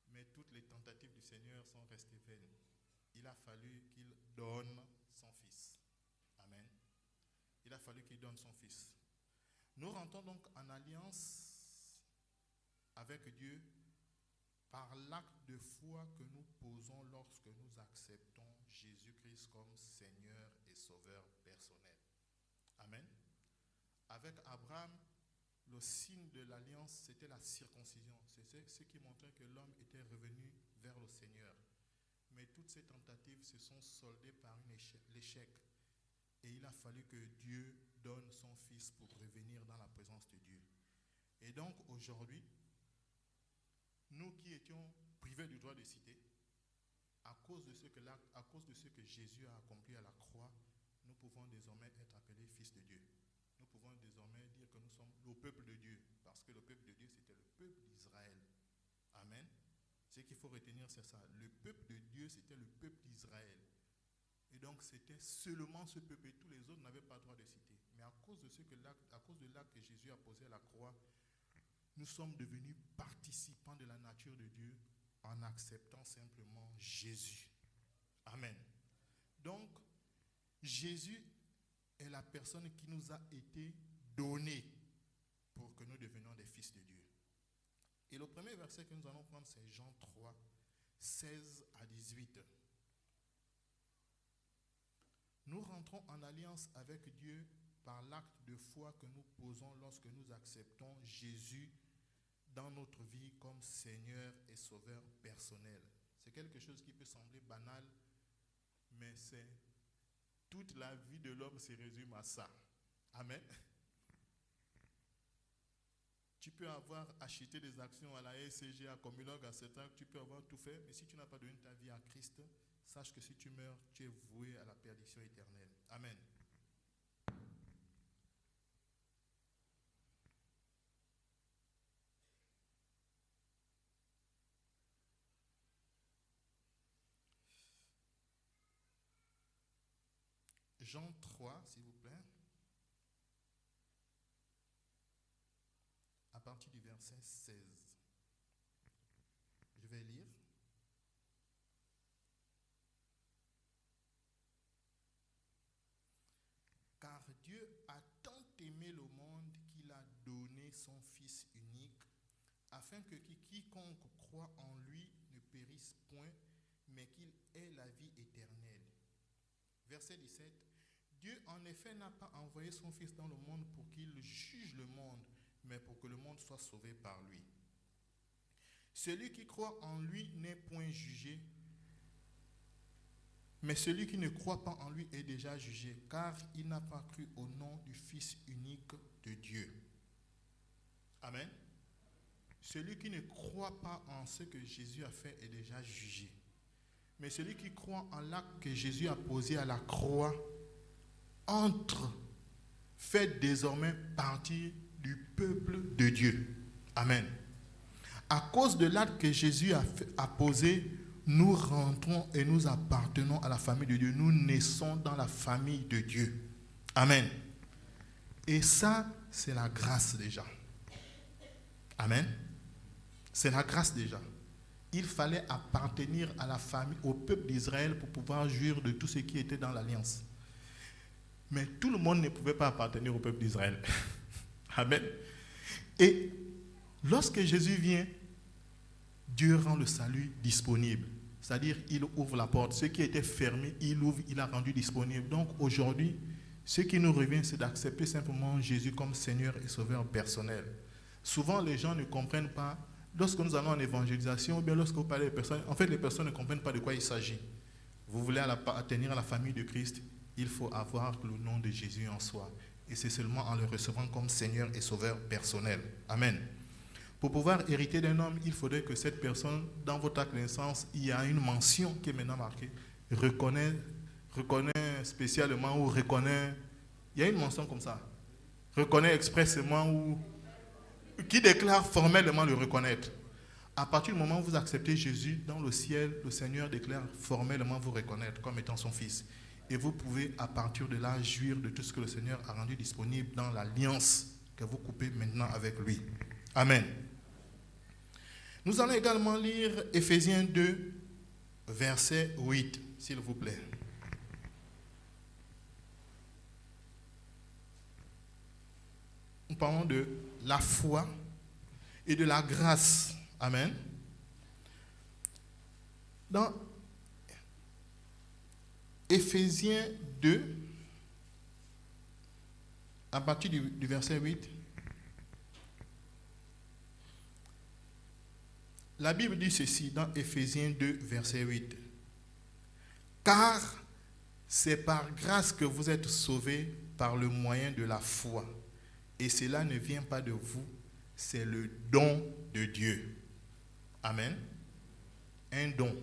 Mais toutes les tentatives du Seigneur sont restées vaines. il a fallu qu'il donne son fils. Amen. Il a fallu qu'il donne son fils. Nous rentrons donc en alliance avec Dieu par l'acte de foi que nous posons lorsque nous acceptons Jésus-Christ comme Seigneur et Sauveur personnel. Amen. Avec Abraham, le signe de l'alliance, c'était la circoncision. C'est ce qui montrait que l'homme était revenu vers le Seigneur. Mais toutes ces tentatives se sont soldées par l'échec. Et il a fallu que Dieu donne son fils pour revenir dans la présence de Dieu. Et donc aujourd'hui, nous qui étions privés du droit de cité, à cause de ce que Jésus a accompli à la croix, nous pouvons désormais être appelés fils de Dieu. Nous pouvons désormais dire que nous sommes le peuple de Dieu, parce que le peuple de Dieu, c'était le peuple d'Israël. Amen. Ce qu'il faut retenir, c'est ça. Le peuple de Dieu, c'était le peuple d'Israël. Et donc, c'était seulement ce peuple, et tous les autres n'avaient pas le droit de citer. Mais à cause de l'acte que Jésus a posé à la croix, nous sommes devenus participants de la nature de Dieu en acceptant simplement Jésus. Amen. Donc, Jésus est la personne qui nous a été donnée pour que nous devenions des fils de Dieu. Et le premier verset que nous allons prendre, c'est Jean 3, 16 à 18. Nous rentrons en alliance avec Dieu par l'acte de foi que nous posons lorsque nous acceptons Jésus dans notre vie comme Seigneur et Sauveur personnel. C'est quelque chose qui peut sembler banal, mais c'est toute la vie de l'homme se résume à ça. Amen. Tu peux avoir acheté des actions à la SCG, à Comilog, à Cetrac, tu peux avoir tout fait, mais si tu n'as pas donné ta vie à Christ, sache que si tu meurs, tu es voué à la perdition éternelle. Amen. Jean 3, s'il vous plaît. À partir du verset 16. Je vais lire. Car Dieu a tant aimé le monde qu'il a donné son Fils unique, afin que quiconque croit en lui ne périsse point, mais qu'il ait la vie éternelle. Verset 17. Dieu en effet n'a pas envoyé son Fils dans le monde pour qu'il juge le monde, mais pour que le monde soit sauvé par lui. Celui qui croit en lui n'est point jugé, mais celui qui ne croit pas en lui est déjà jugé, car il n'a pas cru au nom du Fils unique de Dieu. Amen. Celui qui ne croit pas en ce que Jésus a fait est déjà jugé. Mais celui qui croit en l'acte que Jésus a posé à la croix fait désormais partie du peuple de Dieu. Amen. À cause de l'acte que Jésus a posé, nous rentrons et nous appartenons à la famille de Dieu. Nous naissons dans la famille de Dieu. Amen. Et ça, c'est la grâce déjà. Amen. C'est la grâce déjà. Il fallait appartenir à la famille, au peuple d'Israël pour pouvoir jouir de tout ce qui était dans l'alliance. Mais tout le monde ne pouvait pas appartenir au peuple d'Israël. Amen. Et lorsque Jésus vient, Dieu rend le salut disponible. C'est-à-dire, il ouvre la porte. Ce qui était fermé, il ouvre, il a rendu disponible. Donc aujourd'hui, ce qui nous revient, c'est d'accepter simplement Jésus comme Seigneur et Sauveur personnel. Souvent, les gens ne comprennent pas. Lorsque nous allons en évangélisation, ou bien lorsque vous parlez des personnes, en fait, les personnes ne comprennent pas de quoi il s'agit. Vous voulez appartenir à la famille de Christ, il faut avoir le nom de Jésus en soi. Et c'est seulement en le recevant comme Seigneur et Sauveur personnel. Amen. Pour pouvoir hériter d'un homme, il faudrait que cette personne, dans votre acte de naissance, il y a une mention qui est maintenant marquée. Reconnaît spécialement ou reconnaît. Il y a une mention comme ça. Reconnaît expressément ou qui déclare formellement le reconnaître. À partir du moment où vous acceptez Jésus, dans le ciel, le Seigneur déclare formellement vous reconnaître comme étant son Fils. Et vous pouvez, à partir de là, jouir de tout ce que le Seigneur a rendu disponible dans l'alliance que vous coupez maintenant avec lui. Amen. Nous allons également lire Éphésiens 2, verset 8. s'il vous plaît. Nous parlons de la foi et de la grâce. Amen. Dans Éphésiens 2, à partir du verset 8, la Bible dit ceci dans Éphésiens 2, verset 8. Car c'est par grâce que vous êtes sauvés par le moyen de la foi. Et cela ne vient pas de vous, c'est le don de Dieu. Amen. Un don.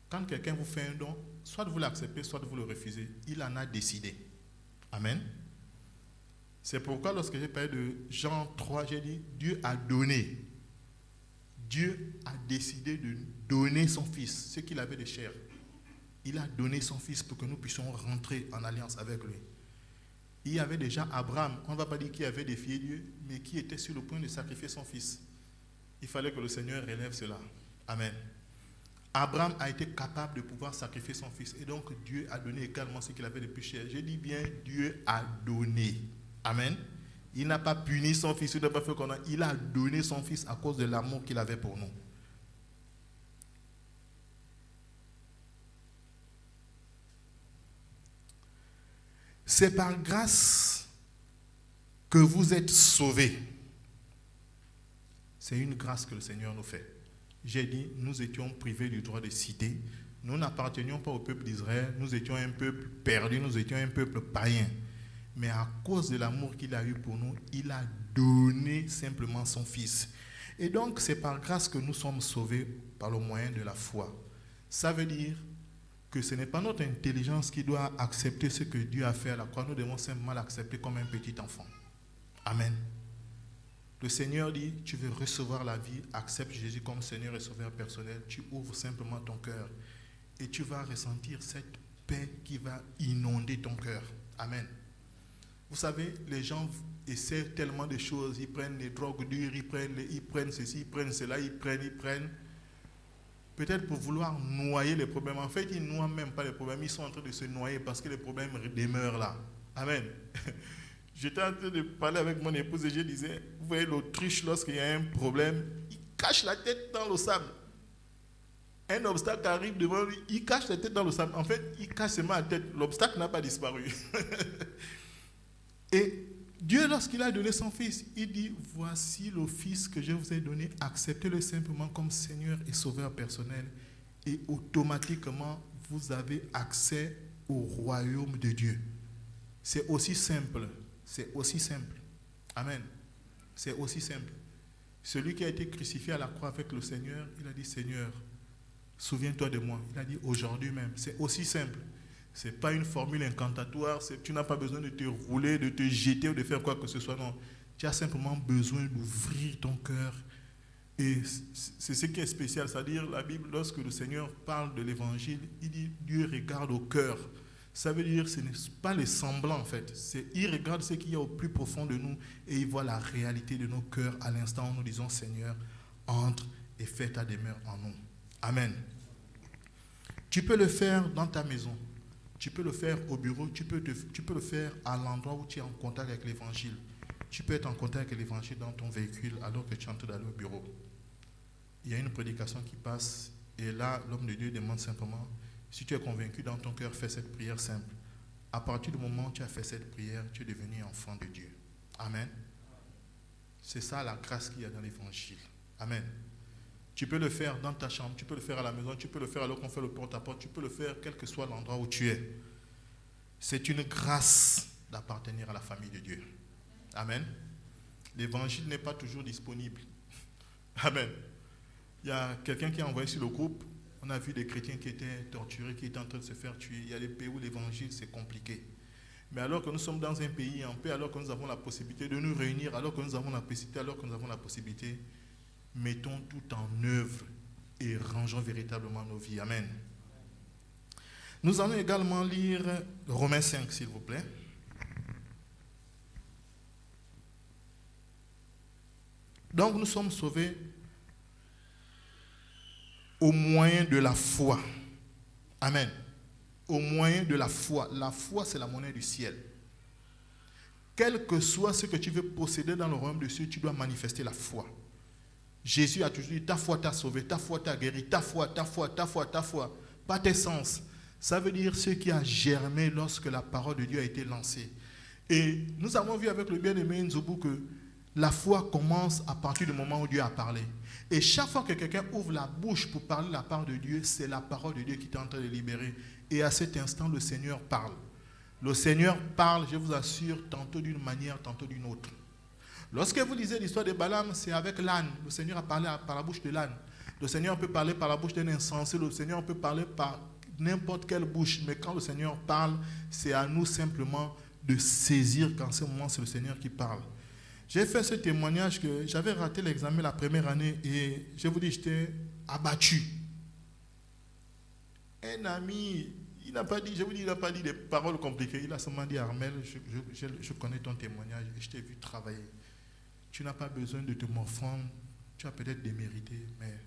Quand quelqu'un vous fait un don, soit vous l'acceptez, soit vous le refusez. Il en a décidé. Amen. C'est pourquoi lorsque j'ai parlé de Jean 3, j'ai dit Dieu a donné. Dieu a décidé de donner son fils, ce qu'il avait de chair. Il a donné son fils pour que nous puissions rentrer en alliance avec lui. Il y avait déjà Abraham, on ne va pas dire qu'il avait défié Dieu, mais qui était sur le point de sacrifier son fils. Il fallait que le Seigneur relève cela. Amen. Abraham a été capable de pouvoir sacrifier son fils. Et donc Dieu a donné également ce qu'il avait de plus cher. Je dis bien, Dieu a donné. Amen. Il n'a pas puni son fils, il n'a pas fait qu'on a. Il a donné son fils à cause de l'amour qu'il avait pour nous. C'est par grâce que vous êtes sauvés. C'est une grâce que le Seigneur nous fait. J'ai dit, nous étions privés du droit de cité. Nous n'appartenions pas au peuple d'Israël. Nous étions un peuple perdu. Nous étions un peuple païen. Mais à cause de l'amour qu'il a eu pour nous, il a donné simplement son Fils. Et donc, c'est par grâce que nous sommes sauvés par le moyen de la foi. Ça veut dire que ce n'est pas notre intelligence qui doit accepter ce que Dieu a fait à la croix. Nous devons simplement l'accepter comme un petit enfant. Amen. Le Seigneur dit, tu veux recevoir la vie, accepte Jésus comme Seigneur et Sauveur personnel. Tu ouvres simplement ton cœur et tu vas ressentir cette paix qui va inonder ton cœur. Amen. Vous savez, les gens essaient tellement de choses. Ils prennent les drogues dures, ils prennent ceci, ils prennent cela, ils prennent. Peut-être pour vouloir noyer les problèmes. En fait, ils ne noient même pas les problèmes. Ils sont en train de se noyer parce que les problèmes demeurent là. Amen. J'étais en train de parler avec mon épouse et je disais, vous voyez l'Autriche, lorsqu'il y a un problème, il cache la tête dans le sable. Un obstacle arrive devant lui, il cache la tête dans le sable. En fait, il cache seulement la tête. L'obstacle n'a pas disparu. Et Dieu, lorsqu'il a donné son Fils, il dit, voici le Fils que je vous ai donné, acceptez-le simplement comme Seigneur et Sauveur personnel. Et automatiquement, vous avez accès au royaume de Dieu. C'est aussi simple. C'est aussi simple. Amen. C'est aussi simple. Celui qui a été crucifié à la croix avec le Seigneur, il a dit, Seigneur, souviens-toi de moi. Il a dit, aujourd'hui même. C'est aussi simple. Ce n'est pas une formule incantatoire. Tu n'as pas besoin de te rouler, de te jeter ou de faire quoi que ce soit. Non. Tu as simplement besoin d'ouvrir ton cœur. Et c'est ce qui est spécial. C'est-à-dire, la Bible, lorsque le Seigneur parle de l'évangile, il dit, Dieu regarde au cœur. Ça veut dire que ce n'est pas les semblants en fait. Il regarde ce qu'il y a au plus profond de nous et il voit la réalité de nos cœurs à l'instant où nous disons Seigneur, entre et fais ta demeure en nous. Amen. Tu peux le faire dans ta maison. Tu peux le faire au bureau. Tu peux le faire à l'endroit où tu es en contact avec l'évangile. Tu peux être en contact avec l'évangile dans ton véhicule alors que tu es en train d'aller au bureau. Il y a une prédication qui passe et là, l'homme de Dieu demande simplement, si tu es convaincu dans ton cœur, fais cette prière simple. À partir du moment où tu as fait cette prière, tu es devenu enfant de Dieu. Amen. C'est ça la grâce qu'il y a dans l'évangile. Amen. Tu peux le faire dans ta chambre, tu peux le faire à la maison, tu peux le faire alors qu'on fait le porte-à-porte, tu peux le faire quel que soit l'endroit où tu es. C'est une grâce d'appartenir à la famille de Dieu. Amen. L'évangile n'est pas toujours disponible. Amen. Il y a quelqu'un qui a envoyé sur le groupe. On a vu des chrétiens qui étaient torturés, qui étaient en train de se faire tuer. Il y a des pays où l'évangile, c'est compliqué. Mais alors que nous sommes dans un pays en paix, alors que nous avons la possibilité de nous réunir, alors que nous avons la possibilité, mettons tout en œuvre et rangeons véritablement nos vies. Amen. Nous allons également lire Romains 5, s'il vous plaît. Donc nous sommes sauvés au moyen de la foi. Amen. Au moyen de la foi. La foi, c'est la monnaie du ciel. Quel que soit ce que tu veux posséder dans le royaume de Dieu, tu dois manifester la foi. Jésus a toujours dit, ta foi t'a sauvé, ta foi t'a guéri, ta foi, ta foi, ta foi, ta foi. Pas tes sens. Ça veut dire ce qui a germé lorsque la parole de Dieu a été lancée. Et nous avons vu avec le bien-aimé Nzoubou que la foi commence à partir du moment où Dieu a parlé. Et chaque fois que quelqu'un ouvre la bouche pour parler la part de Dieu, c'est la parole de Dieu qui est en train de libérer. Et à cet instant, le Seigneur parle. Le Seigneur parle, je vous assure, tantôt d'une manière, tantôt d'une autre. Lorsque vous lisez l'histoire de Balaam, c'est avec l'âne. Le Seigneur a parlé par la bouche de l'âne. Le Seigneur peut parler par la bouche d'un insensé. Le Seigneur peut parler par n'importe quelle bouche. Mais quand le Seigneur parle, c'est à nous simplement de saisir qu'en ce moment, c'est le Seigneur qui parle. J'ai fait ce témoignage que j'avais raté l'examen la première année et je vous dis, j'étais abattu. Un ami, il n'a pas dit, je vous dis, il n'a pas dit des paroles compliquées. Il a seulement dit, Armel, je connais ton témoignage et je t'ai vu travailler. Tu n'as pas besoin de te morfondre. Tu as peut-être démérité, mais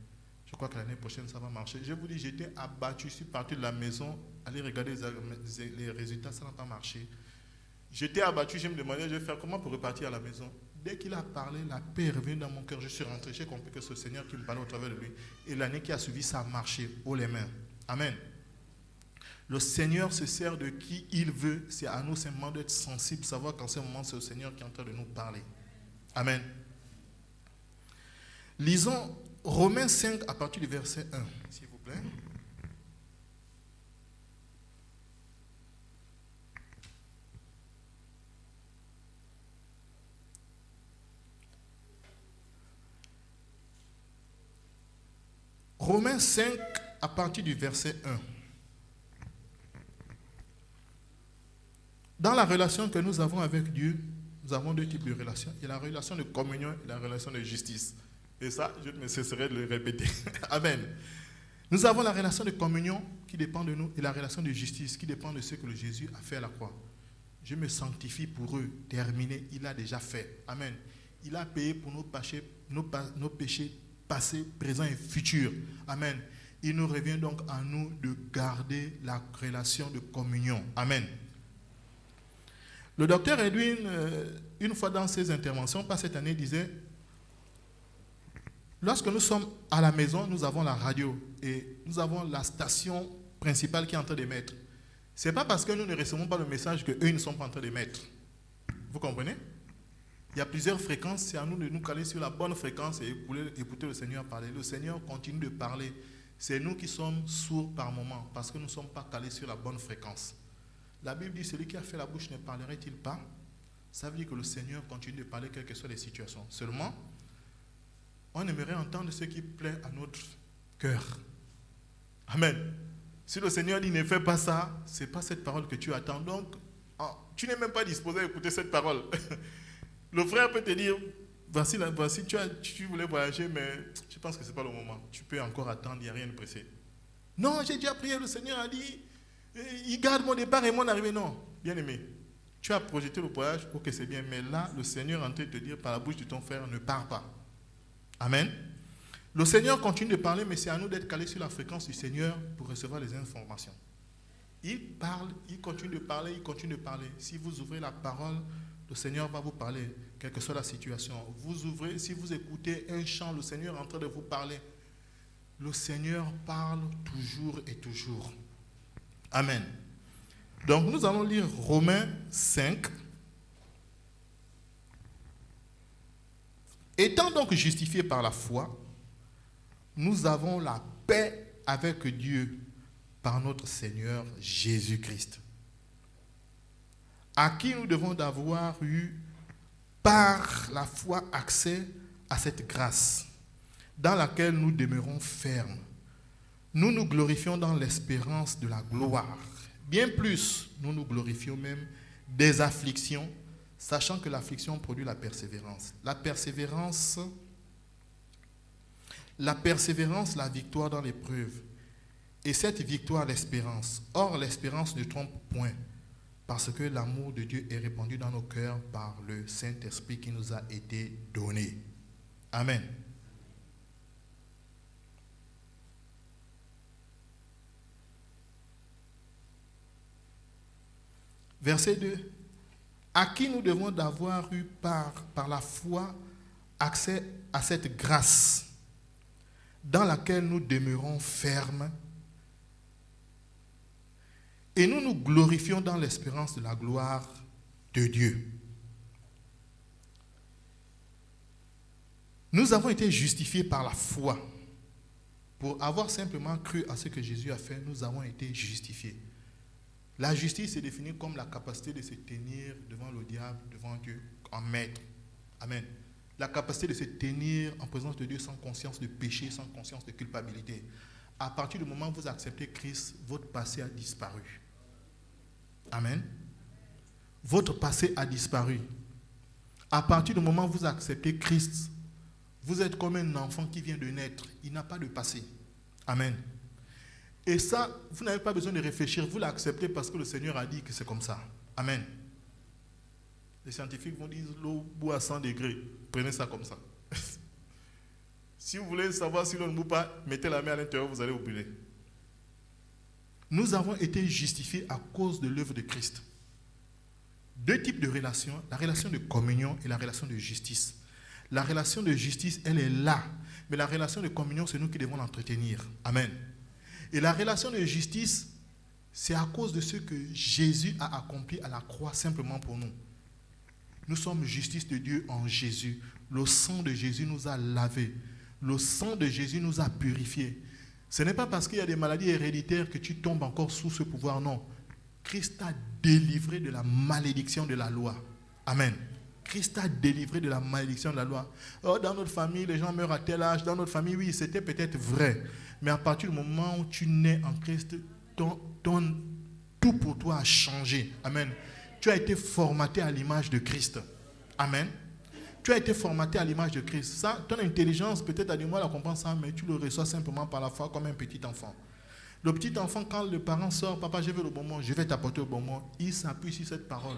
je crois que l'année prochaine, ça va marcher. Je vous dis, j'étais abattu. Je suis parti de la maison, aller regarder les résultats, ça n'a pas marché. J'étais abattu, je me demandais, je vais faire comment pour repartir à la maison. Dès qu'il a parlé, la paix est revenue dans mon cœur. Je suis rentré, j'ai compris que c'est le Seigneur qui me parlait au travers de lui. Et l'année qui a suivi, ça a marché, haut les mains. Amen. Le Seigneur se sert de qui il veut. C'est à nous simplement d'être sensibles, savoir qu'en ce moment, c'est le Seigneur qui est en train de nous parler. Amen. Lisons Romains 5 à partir du verset 1, s'il vous plaît. Romains 5 à partir du verset 1. Dans la relation que nous avons avec Dieu, nous avons deux types de relations. Il y a la relation de communion et la relation de justice. Et ça, je ne me cesserai de le répéter. Amen. Nous avons la relation de communion qui dépend de nous et la relation de justice qui dépend de ce que le Jésus a fait à la croix. Je me sanctifie pour eux. Terminé, il a déjà fait. Amen. Il a payé pour nos péchés passés, présents et futurs. Amen. Il nous revient donc à nous de garder la relation de communion. Amen. Le docteur Edwin, une fois dans ses interventions, pas cette année, disait, lorsque nous sommes à la maison, nous avons la radio et nous avons la station principale qui est en train d'émettre. Ce n'est pas parce que nous ne recevons pas le message qu'eux ne sont pas en train d'émettre. Vous comprenez? Il y a plusieurs fréquences, c'est à nous de nous caler sur la bonne fréquence et écouter le Seigneur parler. Le Seigneur continue de parler. C'est nous qui sommes sourds par moment parce que nous ne sommes pas calés sur la bonne fréquence. La Bible dit, celui qui a fait la bouche ne parlerait-il pas? Ça veut dire que le Seigneur continue de parler quelles que soient les situations. Seulement, on aimerait entendre ce qui plaît à notre cœur. Amen. Si le Seigneur dit, ne fais pas ça, ce n'est pas cette parole que tu attends. Donc, tu n'es même pas disposé à écouter cette parole. Le frère peut te dire, voici tu voulais voyager, mais je pense que ce n'est pas le moment. Tu peux encore attendre, il n'y a rien de pressé. Non, j'ai déjà prié, le Seigneur a dit, il garde mon départ et mon arrivée. Non, bien aimé, tu as projeté le voyage, ok, c'est bien, mais là, le Seigneur est en train de te dire par la bouche de ton frère, ne pars pas. Amen. Le Seigneur continue de parler, mais c'est à nous d'être calés sur la fréquence du Seigneur pour recevoir les informations. Il parle, il continue de parler, il continue de parler. Si vous ouvrez la parole, le Seigneur va vous parler, quelle que soit la situation. Vous ouvrez, si vous écoutez un chant, le Seigneur est en train de vous parler. Le Seigneur parle toujours et toujours. Amen. Donc nous allons lire Romains 5. Étant donc justifiés par la foi, nous avons la paix avec Dieu par notre Seigneur Jésus-Christ, à qui nous devons d'avoir eu par la foi accès à cette grâce dans laquelle nous demeurons fermes. Nous nous glorifions dans l'espérance de la gloire. Bien plus, nous nous glorifions même des afflictions, sachant que l'affliction produit la persévérance. La persévérance, la victoire dans l'épreuve. Et cette victoire, l'espérance. Or, l'espérance ne trompe point, parce que l'amour de Dieu est répandu dans nos cœurs par le Saint-Esprit qui nous a été donné. Amen. Verset 2. À qui nous devons d'avoir eu par la foi accès à cette grâce dans laquelle nous demeurons fermes et nous nous glorifions dans l'espérance de la gloire de Dieu. Nous avons été justifiés par la foi. Pour avoir simplement cru à ce que Jésus a fait, nous avons été justifiés. La justice est définie comme la capacité de se tenir devant le diable, devant Dieu, en maître. Amen. La capacité de se tenir en présence de Dieu sans conscience de péché, sans conscience de culpabilité. À partir du moment où vous acceptez Christ, votre passé a disparu. Amen. Votre passé a disparu. À partir du moment où vous acceptez Christ, vous êtes comme un enfant qui vient de naître. Il n'a pas de passé. Amen. Et ça, vous n'avez pas besoin de réfléchir. Vous l'acceptez parce que le Seigneur a dit que c'est comme ça. Amen. Les scientifiques vont dire l'eau bout à 100 degrés. Prenez ça comme ça. Si vous voulez savoir si l'eau ne bout pas, mettez la main à l'intérieur, vous allez vous brûler. Nous avons été justifiés à cause de l'œuvre de Christ. Deux types de relations, la relation de communion et la relation de justice. La relation de justice, elle est là. Mais la relation de communion, c'est nous qui devons l'entretenir. Amen. Et la relation de justice, c'est à cause de ce que Jésus a accompli à la croix simplement pour nous. Nous sommes justice de Dieu en Jésus. Le sang de Jésus nous a lavés. Le sang de Jésus nous a purifiés. Ce n'est pas parce qu'il y a des maladies héréditaires que tu tombes encore sous ce pouvoir, non. Christ t'a délivré de la malédiction de la loi. Amen. Christ t'a délivré de la malédiction de la loi. Oh, dans notre famille, les gens meurent à tel âge. Dans notre famille, oui, c'était peut-être vrai. Mais à partir du moment où tu nais en Christ, tout pour toi a changé. Amen. Tu as été formaté à l'image de Christ. Amen. Tu as été formaté à l'image de Christ. Ça, ton intelligence peut-être a du mal à comprendre ça, mais tu le reçois simplement par la foi comme un petit enfant. Le petit enfant, quand le parent sort, papa, je veux le bonbon, je vais t'apporter le bonbon, il s'appuie sur cette parole.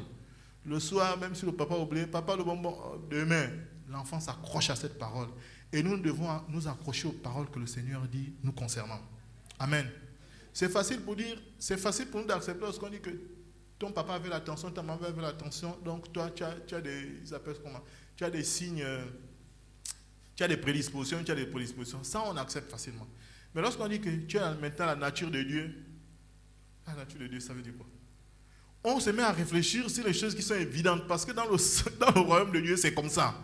Le soir, même si le papa a oublié, papa, le bonbon, demain, l'enfant s'accroche à cette parole. Et nous devons nous accrocher aux paroles que le Seigneur dit nous concernant. Amen. C'est facile pour nous d'accepter lorsqu'on dit que ton papa avait l'attention, ta maman avait l'attention, donc toi, tu as des signes, tu as des prédispositions, Ça, on accepte facilement. Mais lorsqu'on dit que tu as maintenant la nature de Dieu, la nature de Dieu, ça veut dire quoi? On se met à réfléchir sur les choses qui sont évidentes, parce que dans le royaume de Dieu, c'est comme ça.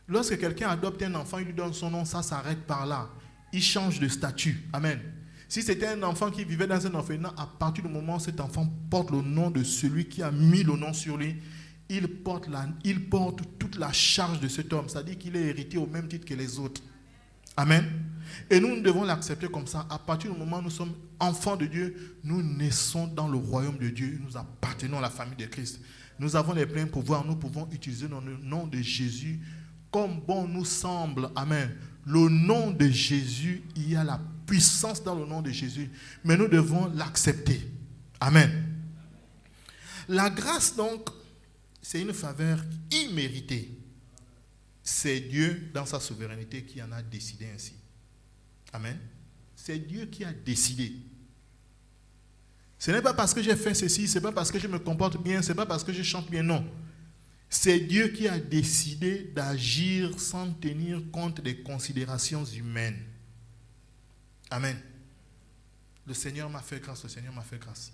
Lorsque quelqu'un adopte un enfant, il lui donne son nom, ça s'arrête par là. Il change de statut. Amen. Si c'était un enfant qui vivait dans un orphelinat, à partir du moment où cet enfant porte le nom de celui qui a mis le nom sur lui, il porte toute la charge de cet homme. C'est-à-dire qu'il est hérité au même titre que les autres. Amen. Et nous devons l'accepter comme ça. À partir du moment où nous sommes enfants de Dieu, nous naissons dans le royaume de Dieu. Nous appartenons à la famille de Christ. Nous avons les pleins pouvoirs. Nous pouvons utiliser le nom de Jésus comme bon nous semble. Amen. Le nom de Jésus, il y a la puissance dans le nom de Jésus. Mais nous devons l'accepter. Amen. La grâce, donc, c'est une faveur imméritée. C'est Dieu, dans sa souveraineté, qui en a décidé ainsi. Amen. C'est Dieu qui a décidé. Ce n'est pas parce que j'ai fait ceci, ce n'est pas parce que je me comporte bien, ce n'est pas parce que je chante bien, non. C'est Dieu qui a décidé d'agir sans tenir compte des considérations humaines. Amen. Le Seigneur m'a fait grâce, le Seigneur m'a fait grâce.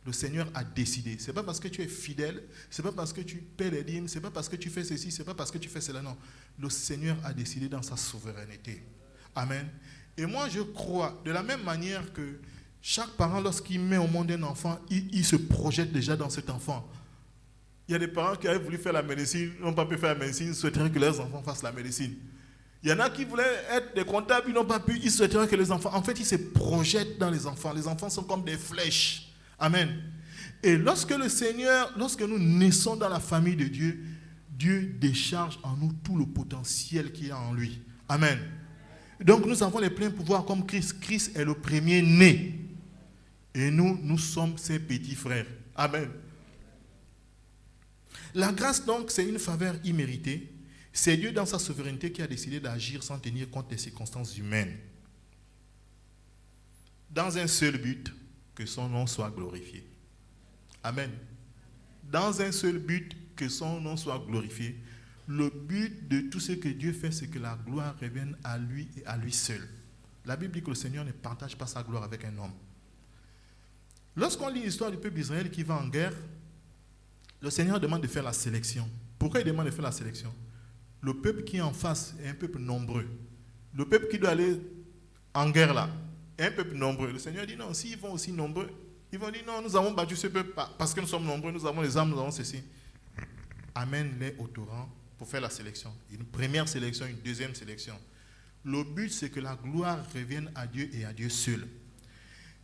Le Seigneur a décidé. Ce n'est pas parce que tu es fidèle, ce n'est pas parce que tu paies les dîmes, ce n'est pas parce que tu fais ceci, ce n'est pas parce que tu fais cela, non. Le Seigneur a décidé dans sa souveraineté. Amen. Et moi, je crois, de la même manière que chaque parent, lorsqu'il met au monde un enfant, il se projette déjà dans cet enfant. Il y a des parents qui avaient voulu faire la médecine, n'ont pas pu faire la médecine, souhaiteraient que leurs enfants fassent la médecine. Il y en a qui voulaient être des comptables, ils n'ont pas pu, ils souhaiteraient que les enfants... En fait, ils se projettent dans les enfants. Les enfants sont comme des flèches. Amen. Et lorsque nous naissons dans la famille de Dieu, Dieu décharge en nous tout le potentiel qu'il y a en lui. Amen. Donc nous avons les pleins pouvoirs comme Christ. Christ est le premier né. Et nous sommes ses petits frères. Amen. La grâce, donc, c'est une faveur imméritée. C'est Dieu, dans sa souveraineté, qui a décidé d'agir sans tenir compte des circonstances humaines. Dans un seul but, que son nom soit glorifié. Amen. dans un seul but, que son nom soit glorifié. Le but de tout ce que Dieu fait, c'est que la gloire revienne à lui et à lui seul. La Bible dit que le Seigneur ne partage pas sa gloire avec un homme. Lorsqu'on lit l'histoire du peuple d'Israël qui va en guerre, le Seigneur demande de faire la sélection. Pourquoi il demande de faire la sélection? Le peuple qui est en face est un peuple nombreux. Le peuple qui doit aller en guerre là est un peuple nombreux. Le Seigneur dit non, s'ils vont aussi nombreux, ils vont dire non, nous avons battu ce peuple parce que nous sommes nombreux, nous avons les armes, nous avons ceci. Amène-les au torrent pour faire la sélection. Une première sélection, une deuxième sélection. Le but, c'est que la gloire revienne à Dieu et à Dieu seul.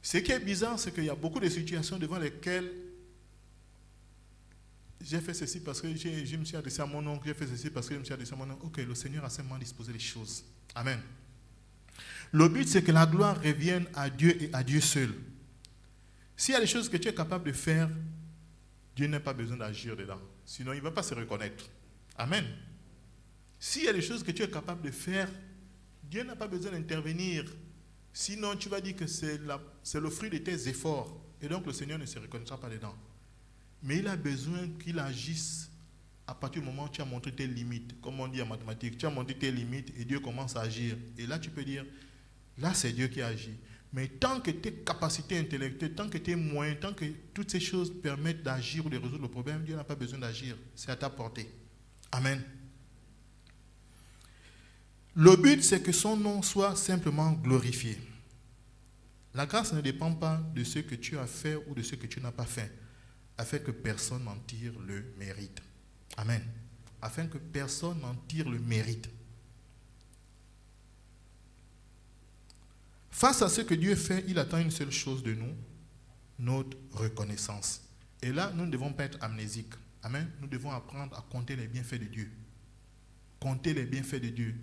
Ce qui est bizarre, c'est qu'il y a beaucoup de situations devant lesquelles j'ai fait ceci parce que je me suis adressé à mon oncle, j'ai fait ceci parce que je me suis adressé à mon oncle. Ok, le Seigneur a simplement disposé les choses. Amen. Le but, c'est que la gloire revienne à Dieu et à Dieu seul. S'il y a des choses que tu es capable de faire, Dieu n'a pas besoin d'agir dedans. Sinon, il ne va pas se reconnaître. Amen. S'il y a des choses que tu es capable de faire, Dieu n'a pas besoin d'intervenir. Sinon, tu vas dire que c'est le fruit de tes efforts. Et donc, le Seigneur ne se reconnaîtra pas dedans. Mais il a besoin qu'il agisse à partir du moment où tu as montré tes limites. Comme on dit en mathématiques, tu as montré tes limites et Dieu commence à agir. Et là, tu peux dire, là, c'est Dieu qui agit. Mais tant que tes capacités intellectuelles, tant que tes moyens, tant que toutes ces choses permettent d'agir ou de résoudre le problème, Dieu n'a pas besoin d'agir. C'est à ta portée. Amen. Le but, c'est que son nom soit simplement glorifié. La grâce ne dépend pas de ce que tu as fait ou de ce que tu n'as pas fait, afin que personne n'en tire le mérite. Amen. Afin que personne n'en tire le mérite. Face à ce que Dieu fait, il attend une seule chose de nous, notre reconnaissance. Et là, nous ne devons pas être amnésiques. Amen. Nous devons apprendre à compter les bienfaits de Dieu. Compter les bienfaits de Dieu.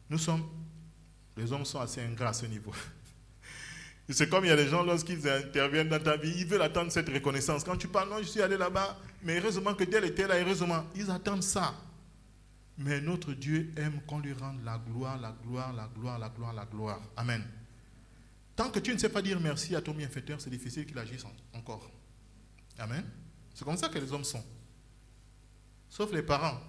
Les hommes sont assez ingrats à ce niveau. C'est comme il y a des gens, lorsqu'ils interviennent dans ta vie, ils veulent attendre cette reconnaissance. Quand tu parles, non, je suis allé là-bas, mais heureusement que tel était là, heureusement. Ils attendent ça. Mais notre Dieu aime qu'on lui rende la gloire, la gloire, la gloire, la gloire, la gloire. Amen. Tant que tu ne sais pas dire merci à ton bienfaiteur, c'est difficile qu'il agisse encore. Amen. C'est comme ça que les hommes sont. Sauf les parents.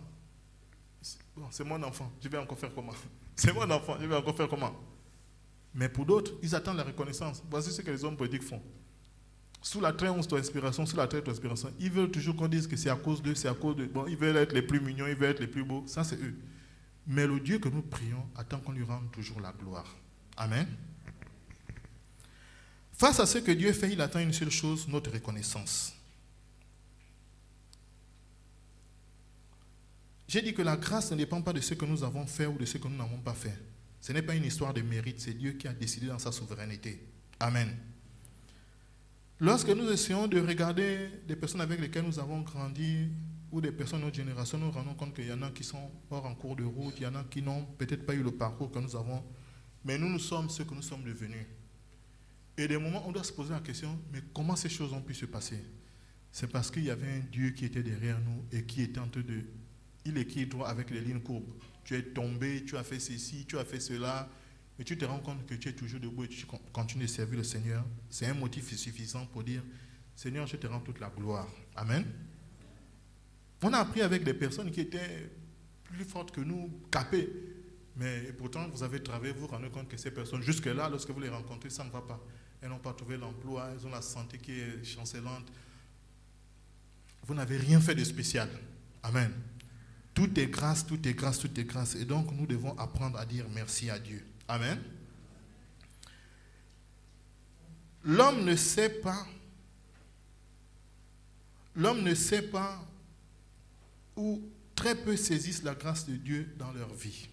Bon, c'est mon enfant, je vais encore faire comment? C'est mon enfant, je vais encore faire comment? Mais pour d'autres, ils attendent la reconnaissance. Voici ce que les hommes politiques font. Sous la très honte de inspiration, sous la très de inspiration, ils veulent toujours qu'on dise que c'est à cause d'eux, c'est à cause de... Bon, ils veulent être les plus mignons, ils veulent être les plus beaux. Ça, c'est eux. Mais le Dieu que nous prions attend qu'on lui rende toujours la gloire. Amen. Face à ce que Dieu fait, il attend une seule chose, notre reconnaissance. J'ai dit que la grâce ne dépend pas de ce que nous avons fait ou de ce que nous n'avons pas fait. Ce n'est pas une histoire de mérite, c'est Dieu qui a décidé dans sa souveraineté. Amen. Lorsque nous essayons de regarder des personnes avec lesquelles nous avons grandi ou des personnes de notre génération, nous nous rendons compte qu'il y en a qui sont hors en cours de route, il y en a qui n'ont peut-être pas eu le parcours que nous avons, mais nous sommes ce que nous sommes devenus. Et des moments, on doit se poser la question, mais comment ces choses ont pu se passer? C'est parce qu'il y avait un Dieu qui était derrière nous et qui était en train de... Il écrit droit avec les lignes courbes. Tu es tombé, tu as fait ceci, tu as fait cela, mais tu te rends compte que tu es toujours debout et tu continues de servir le Seigneur. C'est un motif suffisant pour dire, Seigneur, je te rends toute la gloire. Amen. On a appris avec des personnes qui étaient plus fortes que nous, capées. Mais pourtant, vous avez travaillé, vous vous rendez compte que ces personnes, jusque-là, lorsque vous les rencontrez, ça ne va pas. Elles n'ont pas trouvé l'emploi, elles ont la santé qui est chancelante. Vous n'avez rien fait de spécial. Amen. Tout est grâce, tout est grâce, tout est grâce. Et donc, nous devons apprendre à dire merci à Dieu. Amen. L'homme ne sait pas ou très peu saisissent la grâce de Dieu dans leur vie.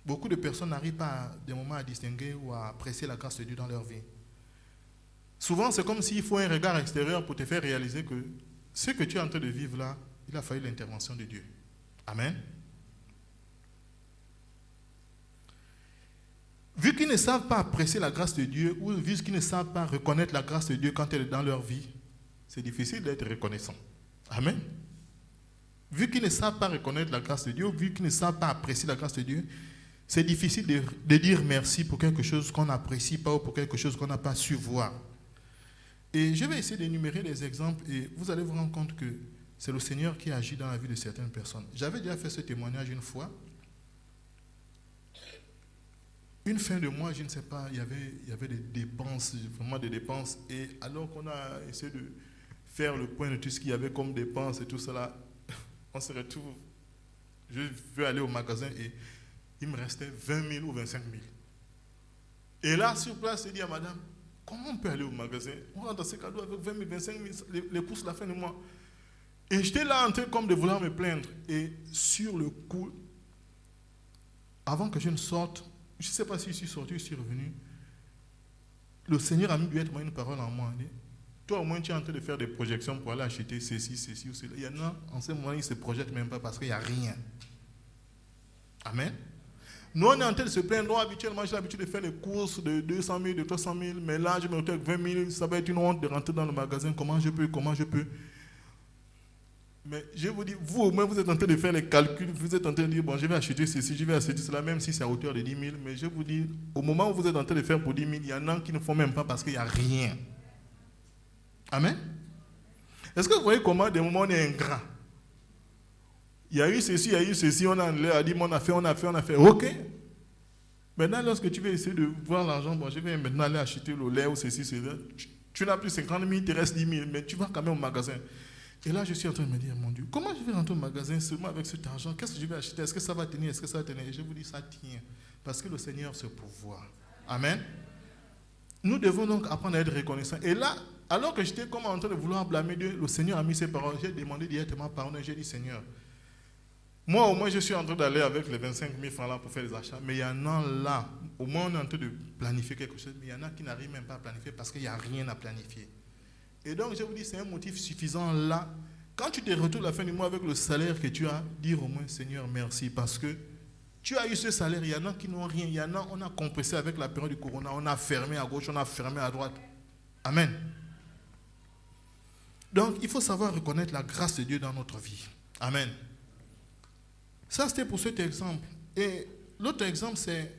Beaucoup de personnes n'arrivent pas à des moments à distinguer ou à apprécier la grâce de Dieu dans leur vie. Souvent, c'est comme s'il faut un regard extérieur pour te faire réaliser que ce que tu es en train de vivre là, il a fallu l'intervention de Dieu. Amen. Vu qu'ils ne savent pas apprécier la grâce de Dieu, ou vu qu'ils ne savent pas reconnaître la grâce de Dieu quand elle est dans leur vie, c'est difficile d'être reconnaissant. Amen. Vu qu'ils ne savent pas reconnaître la grâce de Dieu, vu qu'ils ne savent pas apprécier la grâce de Dieu, c'est difficile de dire merci pour quelque chose qu'on n'apprécie pas ou pour quelque chose qu'on n'a pas su voir. Et je vais essayer d'énumérer les exemples et vous allez vous rendre compte que c'est le Seigneur qui agit dans la vie de certaines personnes. J'avais déjà fait ce témoignage une fois. Une fin de mois, je ne sais pas, il y avait des dépenses, vraiment des dépenses. Et alors qu'on a essayé de faire le point de tout ce qu'il y avait comme dépenses et tout cela, on se retrouve. Je veux aller au magasin et il me restait 20 000 ou 25 000. Et là, sur place, j'ai dit à madame, comment on peut aller au magasin? On rentre dans ces cadeaux avec 20 000, 25 000, les courses la fin de mois. Et j'étais là en train comme de vouloir me plaindre. Et sur le coup, avant que je ne sorte, je ne sais pas si je suis sorti ou je suis revenu, le Seigneur a mis directement une parole en moi. Il dit, toi au moins tu es en train de faire des projections pour aller acheter ceci ou cela. Il y en a, en ce moment, ils ne se projettent même pas parce qu'il n'y a rien. Amen. Nous, on est en train de se plaindre. Habituellement, j'ai l'habitude de faire les courses de 200 000, de 300 000. Mais là, je me retrouve avec 20 000. Ça va être une honte de rentrer dans le magasin. Comment je peux? Mais je vous dis, vous au moins, vous êtes en train de faire les calculs. Vous êtes en train de dire, bon, je vais acheter ceci, je vais acheter cela, même si c'est à hauteur de 10 000. Mais je vous dis, au moment où vous êtes en train de faire pour 10 000, il y en a qui ne font même pas parce qu'il n'y a rien. Amen. Est-ce que vous voyez comment, des moments, on est ingrat? Il y a eu ceci, on a dit, on a fait. Ok. Maintenant, lorsque tu vas essayer de voir l'argent, bon, je vais maintenant aller acheter le lait ou ceci. Tu n'as plus 50 000, il te reste 10 000, mais tu vas quand même au magasin. Et là, je suis en train de me dire, mon Dieu, comment je vais rentrer au magasin seulement avec cet argent? Qu'est-ce que je vais acheter? Est-ce que ça va tenir? Est-ce que ça va tenir? Et je vous dis, ça tient. Parce que le Seigneur, c'est pouvoir. Amen. Nous devons donc apprendre à être reconnaissants. Et là, alors que j'étais comme en train de vouloir blâmer Dieu, le Seigneur a mis ses paroles. J'ai demandé directement pardon. J'ai dit, Seigneur, moi au moins je suis en train d'aller avec les 25 000 francs là pour faire les achats. Mais il y en a là, au moins on est en train de planifier quelque chose. Mais il y en a qui n'arrivent même pas à planifier parce qu'il n'y a rien à planifier. Et donc, je vous dis, c'est un motif suffisant là. Quand tu te retrouves à la fin du mois avec le salaire que tu as, dire au moins, Seigneur, merci, parce que tu as eu ce salaire. Il y en a qui n'ont rien. Il y en a, on a compressé avec la période du corona. On a fermé à gauche, on a fermé à droite. Amen. Donc, il faut savoir reconnaître la grâce de Dieu dans notre vie. Amen. Ça, c'était pour cet exemple. Et l'autre exemple, c'est,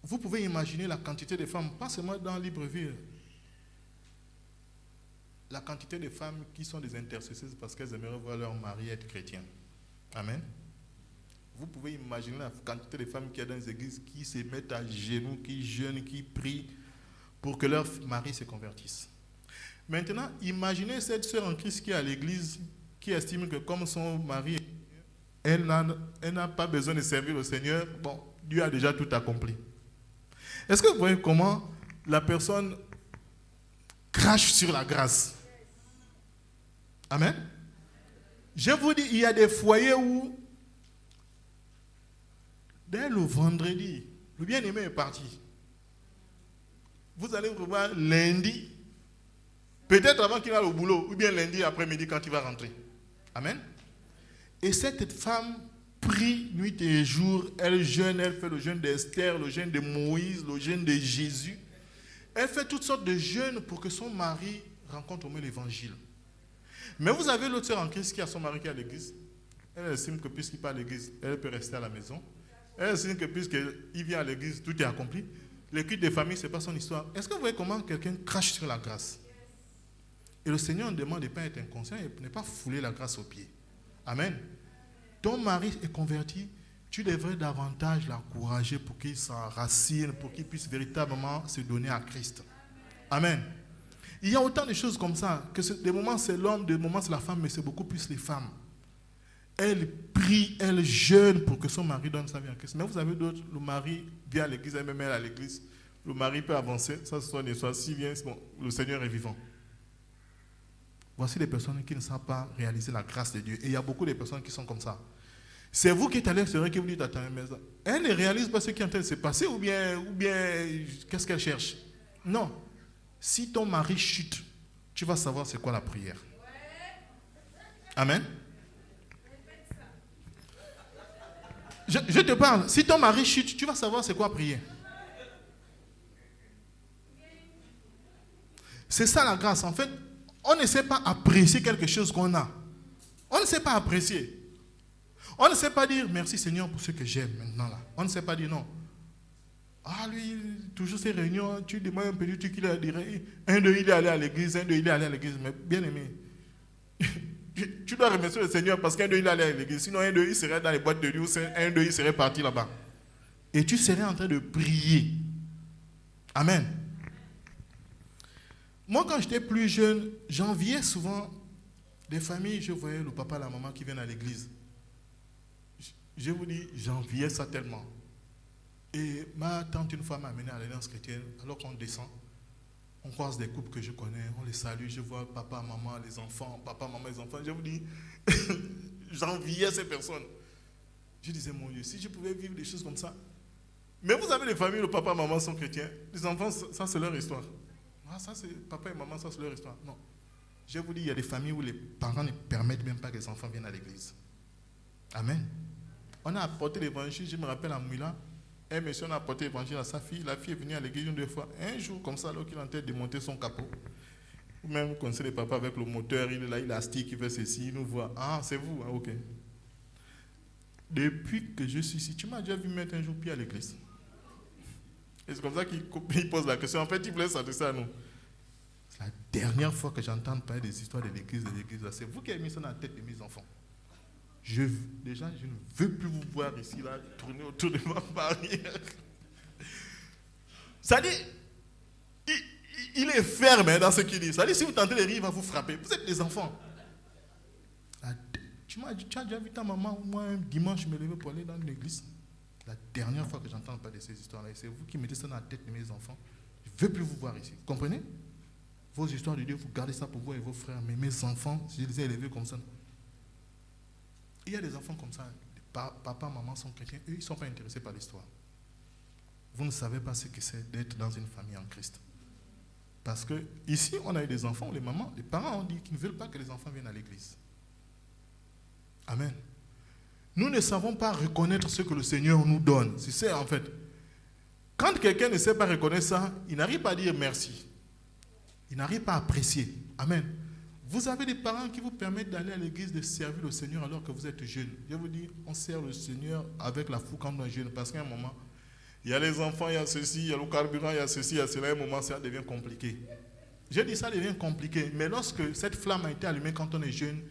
vous pouvez imaginer la quantité de femmes, pas seulement dans Libreville, la quantité de femmes qui sont des intercesseuses parce qu'elles aimeraient voir leur mari être chrétien. Amen. Vous pouvez imaginer la quantité de femmes qu'il y a dans les églises qui se mettent à genoux, qui jeûnent, qui prient pour que leur mari se convertisse. Maintenant, imaginez cette sœur en Christ qui est à l'église, qui estime que comme son mari, elle n'a pas besoin de servir le Seigneur. Bon, Dieu a déjà tout accompli. Est-ce que vous voyez comment la personne crache sur la grâce? Amen. Je vous dis, il y a des foyers où, dès le vendredi, le bien-aimé est parti. Vous allez vous revoir lundi, peut-être avant qu'il aille au boulot, ou bien lundi après-midi quand il va rentrer. Amen. Et cette femme prie nuit et jour, elle jeûne, elle fait le jeûne d'Esther, le jeûne de Moïse, le jeûne de Jésus. Elle fait toutes sortes de jeûnes pour que son mari rencontre au moins l'évangile. Mais vous avez l'autre sœur en Christ qui a son mari qui est à l'église. Elle estime que puisqu'il part à l'église, elle peut rester à la maison. Elle estime que puisqu'il vient à l'église, tout est accompli. Les cultes de famille, ce n'est pas son histoire. Est-ce que vous voyez comment quelqu'un crache sur la grâce? Et le Seigneur ne demande pas d'être inconscient et ne pas fouler la grâce aux pieds. Amen. Ton mari est converti, tu devrais davantage l'encourager pour qu'il s'enracine, pour qu'il puisse véritablement se donner à Christ. Amen. Il y a autant de choses comme ça, que des moments c'est l'homme, des moments c'est la femme, mais c'est beaucoup plus les femmes. Elle prie, elle jeûne pour que son mari donne sa vie à Christ. Mais vous avez d'autres, le mari vient à l'église, elle même elle à l'église, le mari peut avancer, ça ce soit des soirs, s'il vient, bon, le Seigneur est vivant. Voici les personnes qui ne savent pas réaliser la grâce de Dieu. Et il y a beaucoup de personnes qui sont comme ça. C'est vous qui êtes à l'extérieur qui vous dites, attends, mais elle ne réalise pas ce qui est en train de se passer ou bien qu'est-ce qu'elle cherche? Non. Si ton mari chute, tu vas savoir c'est quoi la prière. Amen. Je te parle. Si ton mari chute, tu vas savoir c'est quoi prier. C'est ça la grâce. En fait, on ne sait pas apprécier quelque chose qu'on a. On ne sait pas apprécier. On ne sait pas dire merci Seigneur pour ce que j'aime maintenant là. On ne sait pas dire non. Ah, lui, toujours ces réunions, tu demandes un petit truc, il a dit, un d'eux, il est allé à l'église, un d'eux, il est allé à l'église. Mais bien aimé, tu dois remercier le Seigneur parce qu'un d'eux, il est allé à l'église. Sinon, un d'eux, il serait dans les boîtes de nuit, ou un d'eux, il serait parti là-bas. Et tu serais en train de prier. Amen. Moi, quand j'étais plus jeune, j'enviais souvent des familles, je voyais le papa et la maman qui viennent à l'église. Je vous dis, j'enviais ça tellement. Et ma tante, une fois, m'a amené à l'alliance chrétienne. Alors qu'on descend, on croise des couples que je connais, on les salue, je vois papa, maman, les enfants, papa, maman, les enfants. Je vous dis, j'enviais ces personnes. Je disais, mon Dieu, si je pouvais vivre des choses comme ça. Mais vous avez des familles où le papa et maman sont chrétiens. Les enfants, ça c'est leur histoire. Ah, ça c'est papa et maman, ça c'est leur histoire. Non. Je vous dis, il y a des familles où les parents ne permettent même pas que les enfants viennent à l'église. Amen. On a apporté l'évangile, je me rappelle à Mouila, un monsieur on a apporté l'évangile à sa fille. La fille est venue à l'église une ou deux fois. Un jour, comme ça, alors qu'il est en train de démonter son capot. Ou même, vous connaissez les papas avec le moteur, il est là, il a stick, il fait ceci, il nous voit. Ah, c'est vous, ah, ok. Depuis que je suis ici, tu m'as déjà vu mettre un jour pied à l'église. Et c'est comme ça qu'il pose la question. En fait, il voulait s'adresser à nous. C'est la dernière fois que j'entends parler des histoires de l'église, c'est vous qui avez mis ça dans la tête de mes enfants. Déjà, je ne veux plus vous voir ici, là, tourner autour de ma barrière. Ça dit, il est ferme dans ce qu'il dit. Ça dit, si vous tentez de rire, il va vous frapper. Vous êtes des enfants. Tu as déjà vu ta maman, moi, un dimanche, je me levais pour aller dans l'église. La dernière fois que j'entends parler de ces histoires-là, c'est vous qui mettez ça dans la tête de mes enfants. Je ne veux plus vous voir ici. Vous comprenez? Vos histoires de Dieu, vous gardez ça pour vous et vos frères. Mais mes enfants, je les ai élevés comme ça. Il y a des enfants comme ça. Papa, maman sont chrétiens. Eux, ils ne sont pas intéressés par l'histoire. Vous ne savez pas ce que c'est d'être dans une famille en Christ. Parce que ici, on a eu des enfants où les parents ont dit qu'ils ne veulent pas que les enfants viennent à l'église. Amen. Nous ne savons pas reconnaître ce que le Seigneur nous donne. C'est ça, en fait. Quand quelqu'un ne sait pas reconnaître ça, il n'arrive pas à dire merci. Il n'arrive pas à apprécier. Amen. Vous avez des parents qui vous permettent d'aller à l'église, de servir le Seigneur alors que vous êtes jeune. Je vous dis, on sert le Seigneur avec la foi quand on est jeune. Parce qu'à un moment, il y a les enfants, il y a ceci, il y a le carburant, il y a ceci, il y a cela. À un moment, ça devient compliqué. Je dis, ça devient compliqué. Mais lorsque cette flamme a été allumée quand on est jeune,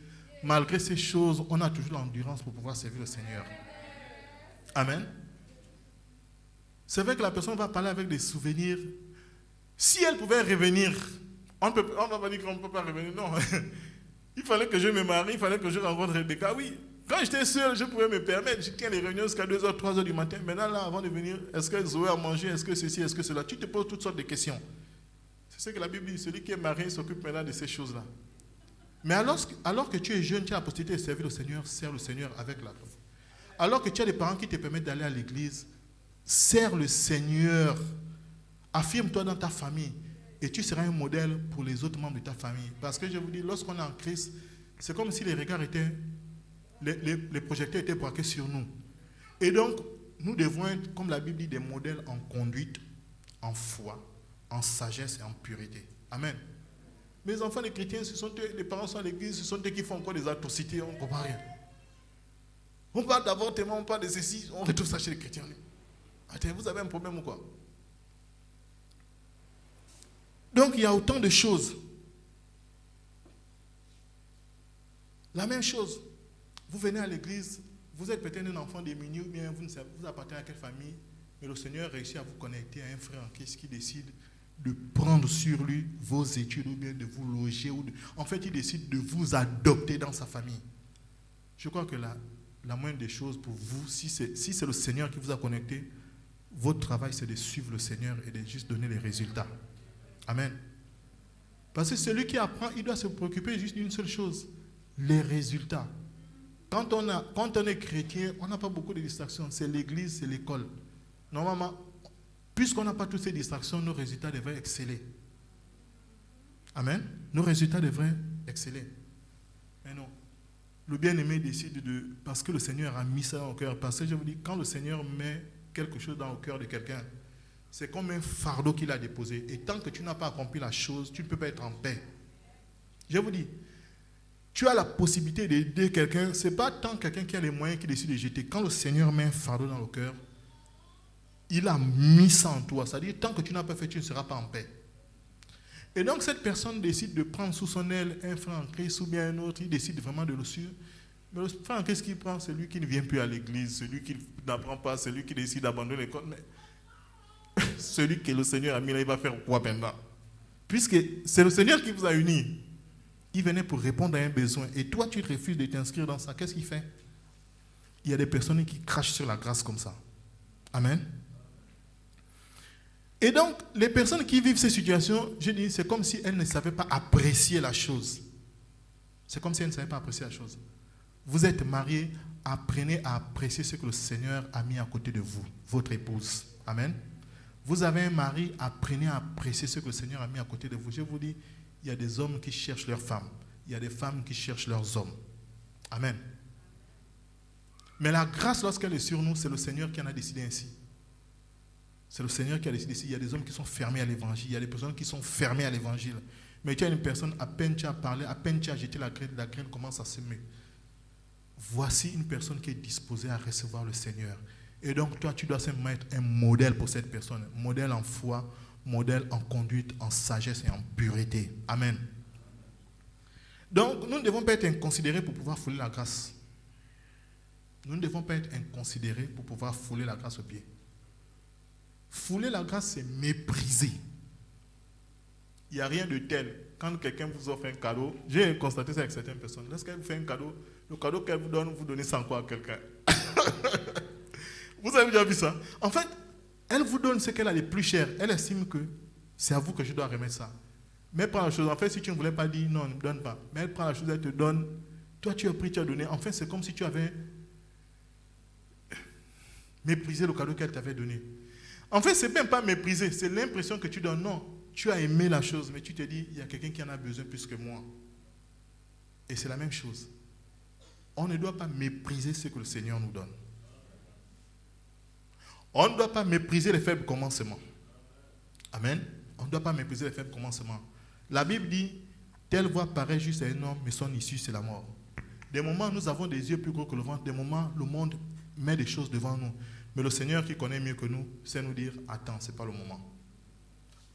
malgré ces choses, on a toujours l'endurance pour pouvoir servir le Seigneur. Amen. C'est vrai que la personne va parler avec des souvenirs. Si elle pouvait revenir, on ne va pas dire qu'on ne peut pas revenir. Non. Il fallait que je me marie, il fallait que je rencontre Rebecca. Oui. Quand j'étais seul, je pouvais me permettre. Je tiens les réunions jusqu'à 2h, 3h du matin. Maintenant, là, avant de venir, est-ce que Zoé a mangé? Est-ce que ceci? Est-ce que cela? Tu te poses toutes sortes de questions. C'est ce que la Bible dit. Celui qui est marié s'occupe maintenant de ces choses-là. Mais alors que tu es jeune, tu as la possibilité de servir le Seigneur, sers le Seigneur avec la foi. Alors que tu as des parents qui te permettent d'aller à l'église, sers le Seigneur. Affirme-toi dans ta famille et tu seras un modèle pour les autres membres de ta famille. Parce que je vous dis, lorsqu'on est en Christ, c'est comme si les regards étaient, les projecteurs étaient braqués sur nous. Et donc, nous devons être, comme la Bible dit, des modèles en conduite, en foi, en sagesse et en pureté. Amen. Mes enfants, les chrétiens, les parents sont à l'église, ce sont eux qui font encore des atrocités, on ne comprend rien. On parle d'avortement, on parle de ceci, on retrouve ça chez les chrétiens. Attends, vous avez un problème ou quoi? Donc, il y a autant de choses. La même chose. Vous venez à l'église, vous êtes peut-être un enfant démuni, ou bien vous appartenez à quelle famille, mais le Seigneur réussit à vous connecter à un frère en Christ qui décide de prendre sur lui vos études ou bien de vous loger. En fait, il décide de vous adopter dans sa famille. Je crois que la moindre des choses pour vous, si c'est le Seigneur qui vous a connecté, votre travail, c'est de suivre le Seigneur et de juste donner les résultats. Amen. Parce que celui qui apprend, il doit se préoccuper juste d'une seule chose, les résultats. Quand on est chrétien, on n'a pas beaucoup de distractions. C'est l'église, c'est l'école. Normalement, puisqu'on n'a pas toutes ces distractions, nos résultats devraient exceller. Amen. Nos résultats devraient exceller. Mais non. Le bien-aimé décide parce que le Seigneur a mis ça au cœur. Parce que je vous dis, quand le Seigneur met quelque chose dans le cœur de quelqu'un, c'est comme un fardeau qu'il a déposé. Et tant que tu n'as pas accompli la chose, tu ne peux pas être en paix. Je vous dis, tu as la possibilité d'aider quelqu'un. Ce n'est pas tant quelqu'un qui a les moyens qui décide de jeter. Quand le Seigneur met un fardeau dans le cœur, Il a mis ça en toi. C'est-à-dire, tant que tu n'as pas fait, tu ne seras pas en paix. Et donc, cette personne décide de prendre sous son aile un frère en Christ ou bien un autre. Il décide vraiment de le suivre. Mais le frère en Christ qu'il prend, c'est lui qui ne vient plus à l'église, celui qui n'apprend pas, celui qui décide d'abandonner l'école. Mais celui que le Seigneur a mis là, il va faire quoi maintenant? Puisque c'est le Seigneur qui vous a unis. Il venait pour répondre à un besoin. Et toi, tu refuses de t'inscrire dans ça. Qu'est-ce qu'il fait? Il y a des personnes qui crachent sur la grâce comme ça. Amen. Et donc, les personnes qui vivent ces situations, je dis, c'est comme si elles ne savaient pas apprécier la chose. C'est comme si elles ne savaient pas apprécier la chose. Vous êtes mariés, apprenez à apprécier ce que le Seigneur a mis à côté de vous, votre épouse. Amen. Vous avez un mari, apprenez à apprécier ce que le Seigneur a mis à côté de vous. Je vous dis, il y a des hommes qui cherchent leurs femmes. Il y a des femmes qui cherchent leurs hommes. Amen. Mais la grâce, lorsqu'elle est sur nous, c'est le Seigneur qui en a décidé ainsi. C'est le Seigneur qui a décidé ainsi. Il y a des hommes qui sont fermés à l'évangile. Il y a des personnes qui sont fermées à l'évangile. Mais tu as une personne, à peine tu as parlé, à peine tu as jeté la graine commence à semer. Voici une personne qui est disposée à recevoir le Seigneur. Et donc, toi, tu dois simplement être un modèle pour cette personne. Modèle en foi, modèle en conduite, en sagesse et en pureté. Amen. Donc, nous ne devons pas être inconsidérés pour pouvoir fouler la grâce. Nous ne devons pas être inconsidérés pour pouvoir fouler la grâce aux pieds. Fouler la grâce, c'est mépriser. Il n'y a rien de tel. Quand quelqu'un vous offre un cadeau, j'ai constaté ça avec certaines personnes. Lorsqu'elle vous fait un cadeau, le cadeau qu'elle vous donnez sans quoi à quelqu'un. Vous avez déjà vu ça? En fait, elle vous donne ce qu'elle a le plus cher. Elle estime que c'est à vous que je dois remettre ça. Mais elle prend la chose. En fait, si tu ne voulais pas dire non, ne me donne pas. Mais elle prend la chose, elle te donne. Toi, tu as pris, tu as donné. En fait, c'est comme si tu avais méprisé le cadeau qu'elle t'avait donné. En fait, ce n'est même pas mépriser, c'est l'impression que tu donnes. Non, tu as aimé la chose, mais tu te dis, il y a quelqu'un qui en a besoin plus que moi. Et c'est la même chose. On ne doit pas mépriser ce que le Seigneur nous donne. On ne doit pas mépriser les faibles commencements. Amen. On ne doit pas mépriser les faibles commencements. La Bible dit, telle voix paraît juste à un homme, mais son issue, c'est la mort. Des moments, nous avons des yeux plus gros que le ventre. Des moments, le monde met des choses devant nous. Mais le Seigneur qui connaît mieux que nous, sait nous dire, attends, ce n'est pas le moment.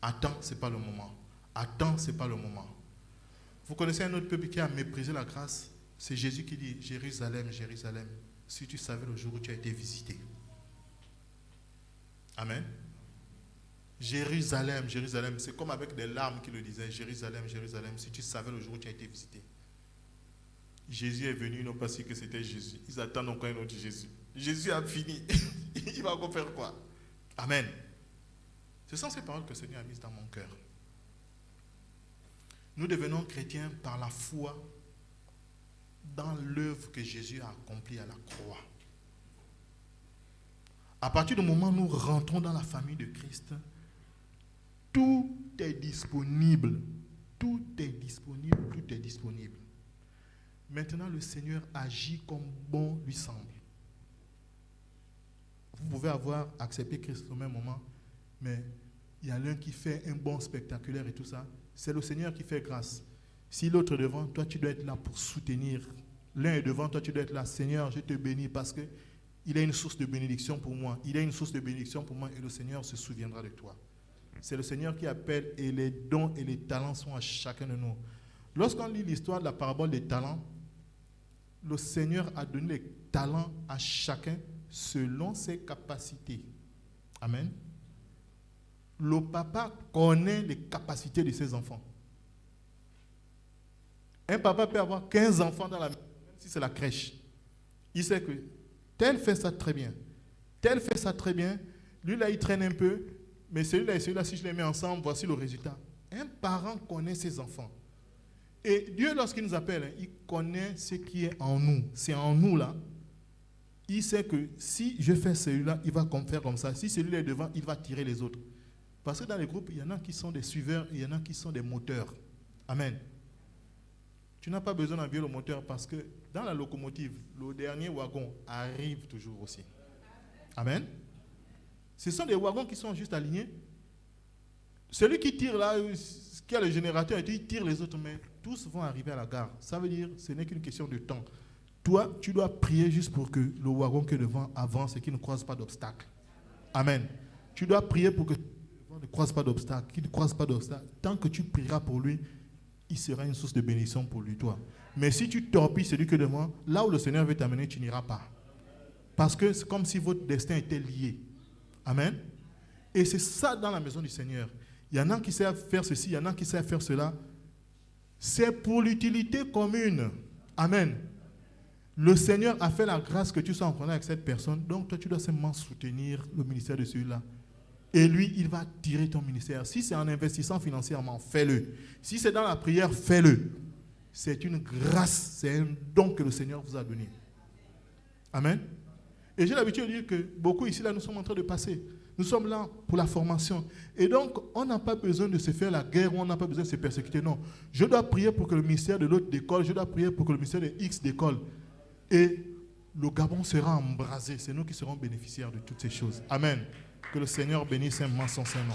Attends, ce n'est pas le moment. Attends, ce n'est pas le moment. Vous connaissez un autre peuple qui a méprisé la grâce? C'est Jésus qui dit, Jérusalem, Jérusalem, si tu savais le jour où tu as été visité. Amen. Jérusalem, Jérusalem, c'est comme avec des larmes qui le disaient, Jérusalem, Jérusalem, si tu savais le jour où tu as été visité. Jésus est venu, ils n'ont pas su que c'était Jésus. Ils attendent encore un autre Jésus. Jésus a fini. Il va encore faire quoi? Amen. Ce sont ces paroles que le Seigneur a mises dans mon cœur. Nous devenons chrétiens par la foi dans l'œuvre que Jésus a accomplie à la croix. À partir du moment où nous rentrons dans la famille de Christ, tout est disponible. Tout est disponible, tout est disponible. Maintenant, le Seigneur agit comme bon lui semble. Vous pouvez avoir accepté Christ au même moment, mais il y a l'un qui fait un bon spectaculaire et tout ça. C'est le Seigneur qui fait grâce. Si l'autre est devant, toi tu dois être là pour soutenir. L'un est devant, toi tu dois être là. Seigneur, je te bénis parce que il a une source de bénédiction pour moi. Il a une source de bénédiction pour moi et le Seigneur se souviendra de toi. C'est le Seigneur qui appelle et les dons et les talents sont à chacun de nous. Lorsqu'on lit l'histoire de la parabole des talents, le Seigneur a donné les talents à chacun selon ses capacités. Amen. Le papa connaît les capacités de ses enfants. Un papa peut avoir 15 enfants dans la maison, même si c'est la crèche. Il sait que tel fait ça très bien. Tel fait ça très bien. Lui là, il traîne un peu. Mais celui-là et celui-là, si je les mets ensemble, voici le résultat. Un parent connaît ses enfants. Et Dieu, lorsqu'il nous appelle, il connaît ce qui est en nous. C'est en nous là. Il sait que si je fais celui-là, il va faire comme ça. Si celui-là est devant, il va tirer les autres. Parce que dans les groupes, il y en a qui sont des suiveurs, il y en a qui sont des moteurs. Amen. Tu n'as pas besoin d'envier le moteur parce que dans la locomotive, le dernier wagon arrive toujours aussi. Amen. Ce sont des wagons qui sont juste alignés. Celui qui tire là, qui a le générateur, il tire les autres, mais tous vont arriver à la gare. Ça veut dire que ce n'est qu'une question de temps. Toi, tu dois prier juste pour que le wagon qui est devant avance et qu'il ne croise pas d'obstacles. Amen. Tu dois prier pour que il ne croise pas d'obstacle, qu'il ne croise pas d'obstacle. Tant que tu prieras pour lui, il sera une source de bénédiction pour lui, toi. Mais si tu torpilles celui que devant, là où le Seigneur veut t'amener, tu n'iras pas. Parce que c'est comme si votre destin était lié. Amen. Et c'est ça dans la maison du Seigneur. Il y en a qui savent faire ceci, il y en a qui savent faire cela. C'est pour l'utilité commune. Amen. Le Seigneur a fait la grâce que tu sois en contact avec cette personne. Donc toi, tu dois seulement soutenir le ministère de celui-là. Et lui, il va tirer ton ministère. Si c'est en investissant financièrement, fais-le. Si c'est dans la prière, fais-le. C'est une grâce, c'est un don que le Seigneur vous a donné. Amen. Et j'ai l'habitude de dire que beaucoup ici, là, nous sommes en train de passer. Nous sommes là pour la formation. Et donc, on n'a pas besoin de se faire la guerre, on n'a pas besoin de se persécuter. Non. Je dois prier pour que le ministère de l'autre décolle, je dois prier pour que le ministère de X décolle. Et le Gabon sera embrasé. C'est nous qui serons bénéficiaires de toutes ces choses. Amen. Que le Seigneur bénisse simplement son Saint-Nom.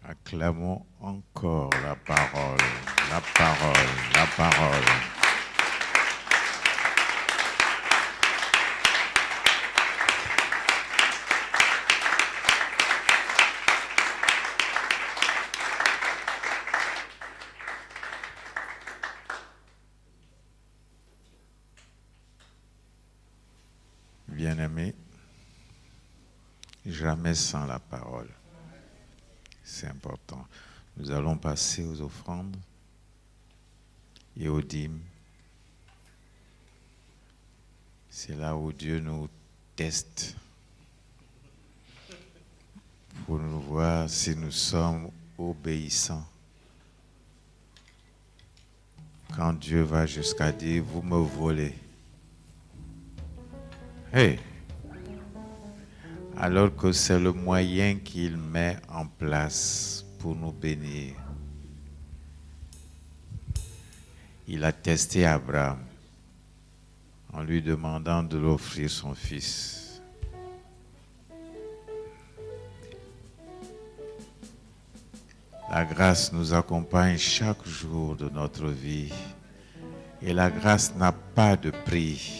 Acclamons encore la parole, la parole, la parole. Bien-aimés, jamais sans la parole. C'est important. Nous allons passer aux offrandes et aux dîmes. C'est là où Dieu nous teste pour nous voir si nous sommes obéissants. Quand Dieu va jusqu'à dire, vous me volez. Hey! Alors que c'est le moyen qu'il met en place pour nous bénir. Il a testé Abraham en lui demandant de l'offrir son fils. La grâce nous accompagne chaque jour de notre vie et la grâce n'a pas de prix.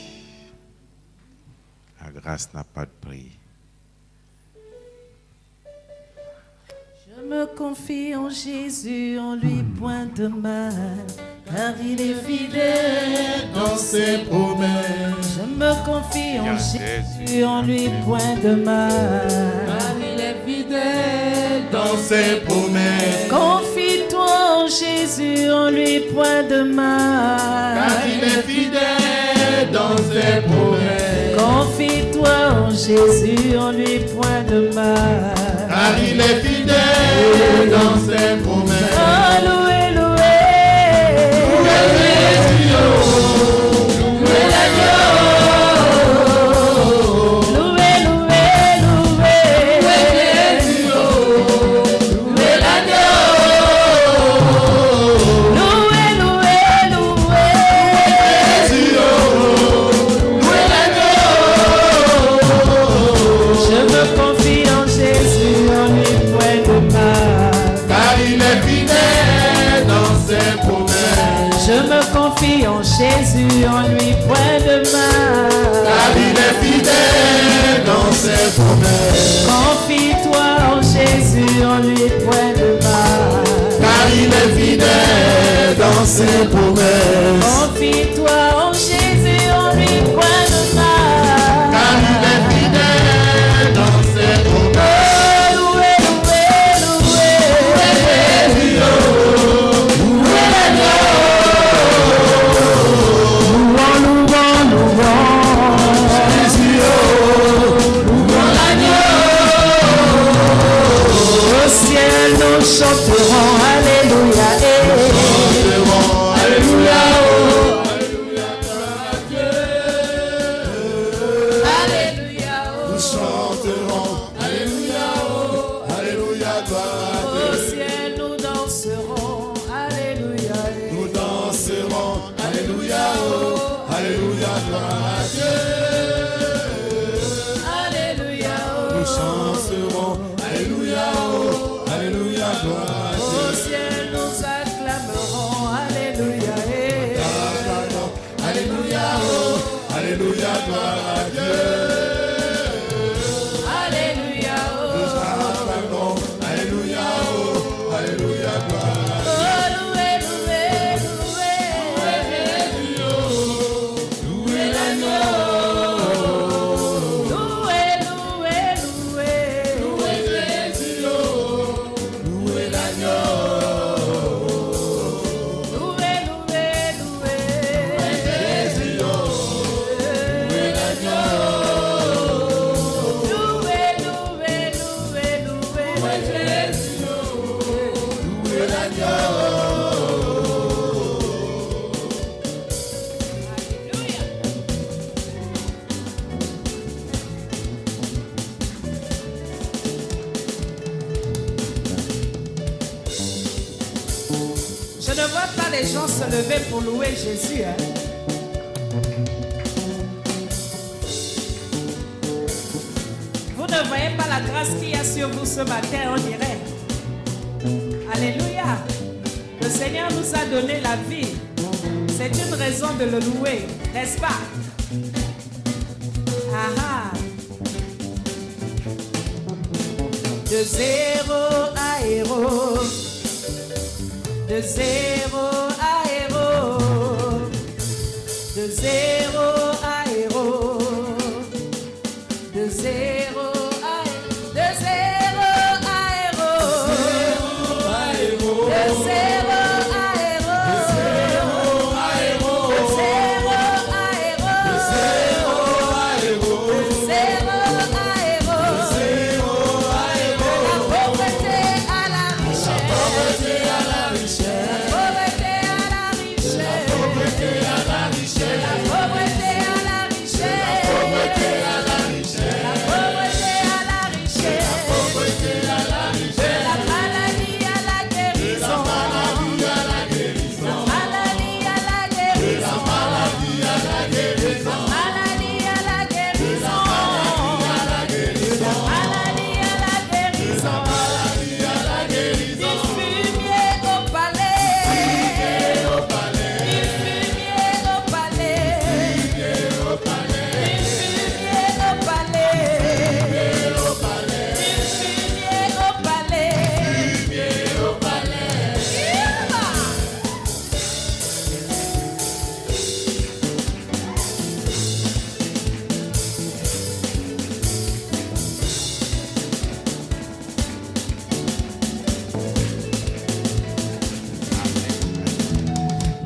La grâce n'a pas de prix. Je me confie en Jésus, en lui point de mal, car il est fidèle dans ses promesses. Je me confie en Jésus, en lui point de mal, car il est fidèle dans ses promesses. Confie-toi en Jésus, en lui point de mal, car il est fidèle dans ses promesses. Confie-toi en Jésus, en lui point de mal, car il est fidèle dans ses promesses. Oh, louez, louez, louez Dieu, louez l'agneau, louez, louez, louez, louez Dieu, louez l'agneau, louez, louez, louez Dieu, louez l'agneau. Je me confie en Jésus, en lui point de mal, car il est fidèle dans ses promesses. Je me confie en Jésus, en lui point de mal, car il est fidèle dans ses promesses. Confie-toi en Jésus, en lui point de mal, car il est fidèle dans ses promesses. Confie-toi en Jésus, en lui point de mal, car il est fidèle dans ses promesses. Nous chanterons Alléluia, chanterons Alléluia, Alléluia, gloire à Dieu. Alléluia, nous chanterons Alléluia, Alléluia, gloire à Dieu. Au ciel nous danserons Alléluia, nous danserons Alléluia, Alléluia, gloire à Dieu. Alléluia, gloire à Dieu. Alléluia, oh. Alléluia, oh. Alléluia, gloire à Dieu. Loué, loué, loué. Louez l'agneau. Loué, loué, loué. Louez Jésus, oh. Louez l'agneau. Loué, loué, loué. Jésus, oh. Louez l'agneau. Loué, loué, loué, loué. Louez Jésus, oh. Louez l'agneau. Alléluia. Je ne vois pas les gens se lever pour louer Jésus. Hein. Vous ne voyez pas la grâce qu'il y a sur vous ce matin, on dirait. Alléluia. Le Seigneur nous a donné la vie. C'est une raison de le louer, n'est-ce pas? Ah ah. De zéro à héros. De zéro à héros. De zéro à héros. De zéro à héros. De zéro à héros. De zéro à héros. De zéro à héros. De zéro à héros. De zéro à héros. De zéro à héros. De zéro à héros. De la pauvreté à la richesse. La pauvreté à la richesse. La pauvreté à la richesse. La pauvreté à la richesse. La pauvreté à la richesse. La pauvreté à la richesse. La pauvreté à la richesse. La pauvreté à la richesse. De la maladie à la guérison. De la maladie à la guérison. La maladie à la guérison. De la maladie à la guérison. La maladie à la guérison. De la maladie à la guérison. La maladie à la guérison. Du fumier au palais. Du fumier au palais. Du fumier au palais. Du fumier au palais. Du fumier au palais. Du fumier au palais. Du fumier au palais. Du fumier au palais.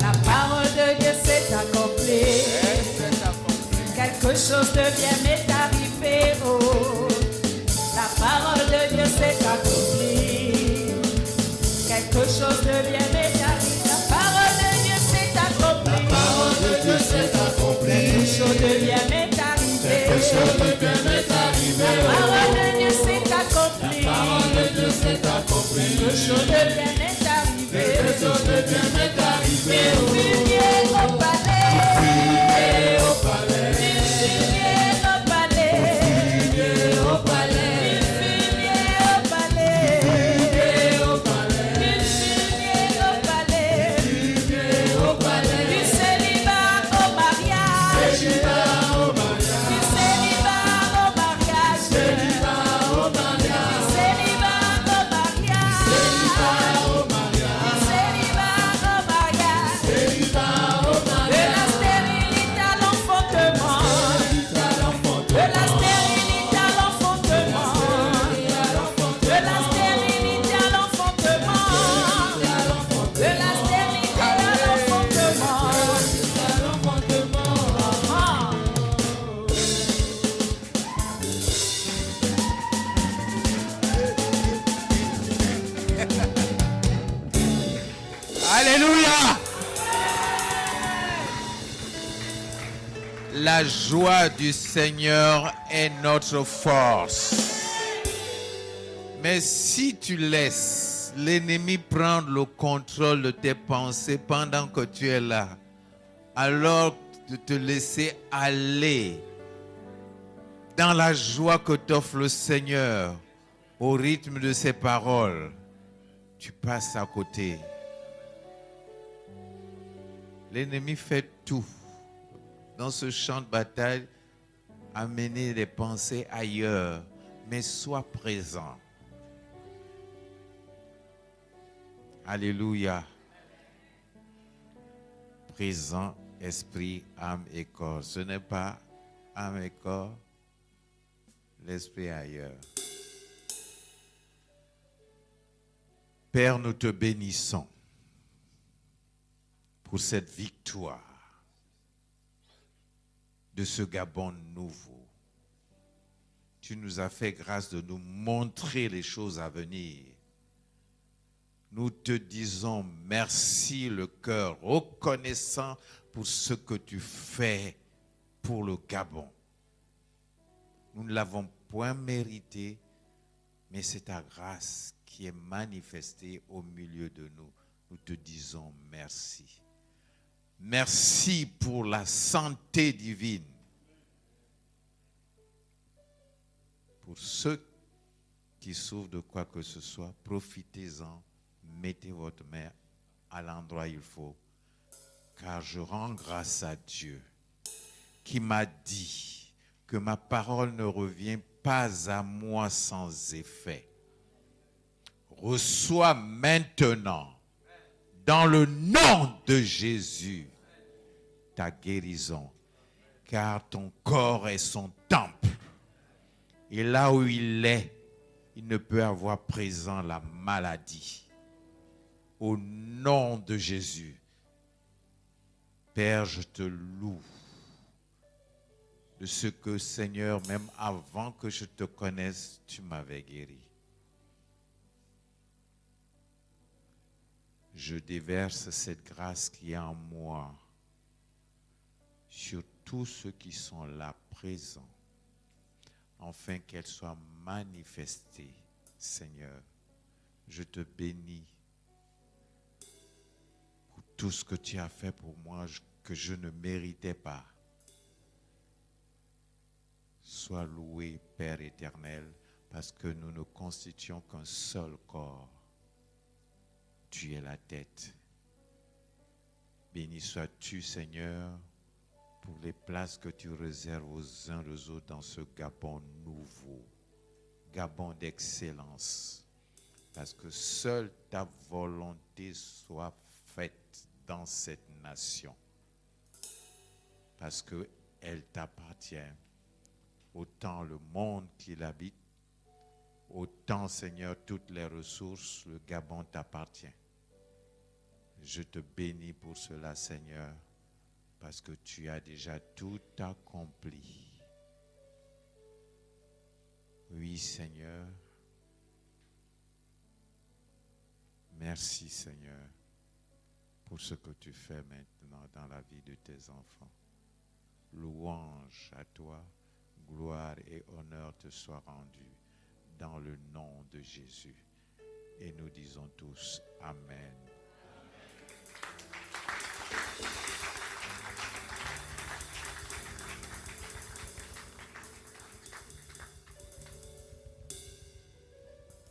La parole de Dieu s'est accomplie. Quelque chose de bien m'est arrivé. Oh. La parole de Dieu s'est accomplie. Quelque chose de bien m'est arrivé. La parole de Dieu s'est accomplie. La parole de Dieu s'est accomplie. Quelque chose de bien m'est arrivé. Quelque chose de bien m'est arrivé. La parole de Dieu s'est accomplie. La parole de Dieu s'est accomplie. Quelque chose de bien m'est arrivé. Quelque chose de bien m'est arrivé. Du fumier au palais. Du fumier au palais. Du fumier au palais. Du fumier au palais. Du fumier au palais. Du fumier au palais. Du fumier au palais. Du fumier au palais. Du célibat au mariage. Célibat au mariage. Du célibat au mariage. Célibat au mariage. Du célibat au mariage. Célibat au mariage. Du célibat au mariage. Célibat au mariage. De la stérilité à l'enfantement. De la stérilité à l'enfantement. De la stérilité à l'enfantement. De la stérilité à l'enfantement. Ah. Alléluia. La joie du Seigneur est notre force. Mais si tu laisses l'ennemi prendre le contrôle de tes pensées pendant que tu es là, alors de te laisser aller dans la joie que t'offre le Seigneur, au rythme de ses paroles, tu passes à côté. L'ennemi fait tout dans ce champ de bataille à mener les pensées ailleurs, mais sois présent. Alléluia. Présent, esprit, âme et corps. Ce n'est pas âme et corps, l'esprit ailleurs. Père, nous te bénissons pour cette victoire de ce Gabon nouveau. Tu nous as fait grâce de nous montrer les choses à venir. Nous te disons merci, le cœur reconnaissant pour ce que tu fais pour le Gabon. Nous ne l'avons point mérité, mais c'est ta grâce qui est manifestée au milieu de nous. Nous te disons merci. Merci pour la santé divine. Pour ceux qui souffrent de quoi que ce soit, profitez-en. Mettez votre main à l'endroit où il faut, car je rends grâce à Dieu qui m'a dit que ma parole ne revient pas à moi sans effet. Reçois maintenant, dans le nom de Jésus, ta guérison, car ton corps est son temple. Et là où il est, il ne peut avoir présent la maladie. Au nom de Jésus, Père, je te loue de ce que, Seigneur, même avant que je te connaisse, tu m'avais guéri. Je déverse cette grâce qui est en moi sur tous ceux qui sont là présents, afin qu'elle soit manifestée, Seigneur. Je te bénis. Tout ce que tu as fait pour moi, que je ne méritais pas. Sois loué, Père éternel, parce que nous ne constituons qu'un seul corps. Tu es la tête. Béni sois-tu, Seigneur, pour les places que tu réserves aux uns aux autres dans ce Gabon nouveau. Gabon d'excellence. Parce que seule ta volonté soit faite dans cette nation, parce qu'elle t'appartient. Autant le monde qu'il habite, autant, Seigneur, toutes les ressources, le Gabon t'appartient. Je te bénis pour cela, Seigneur, parce que tu as déjà tout accompli. Oui, Seigneur. Merci, Seigneur, pour ce que tu fais maintenant dans la vie de tes enfants. Louange à toi, gloire et honneur te soient rendus dans le nom de Jésus. Et nous disons tous Amen.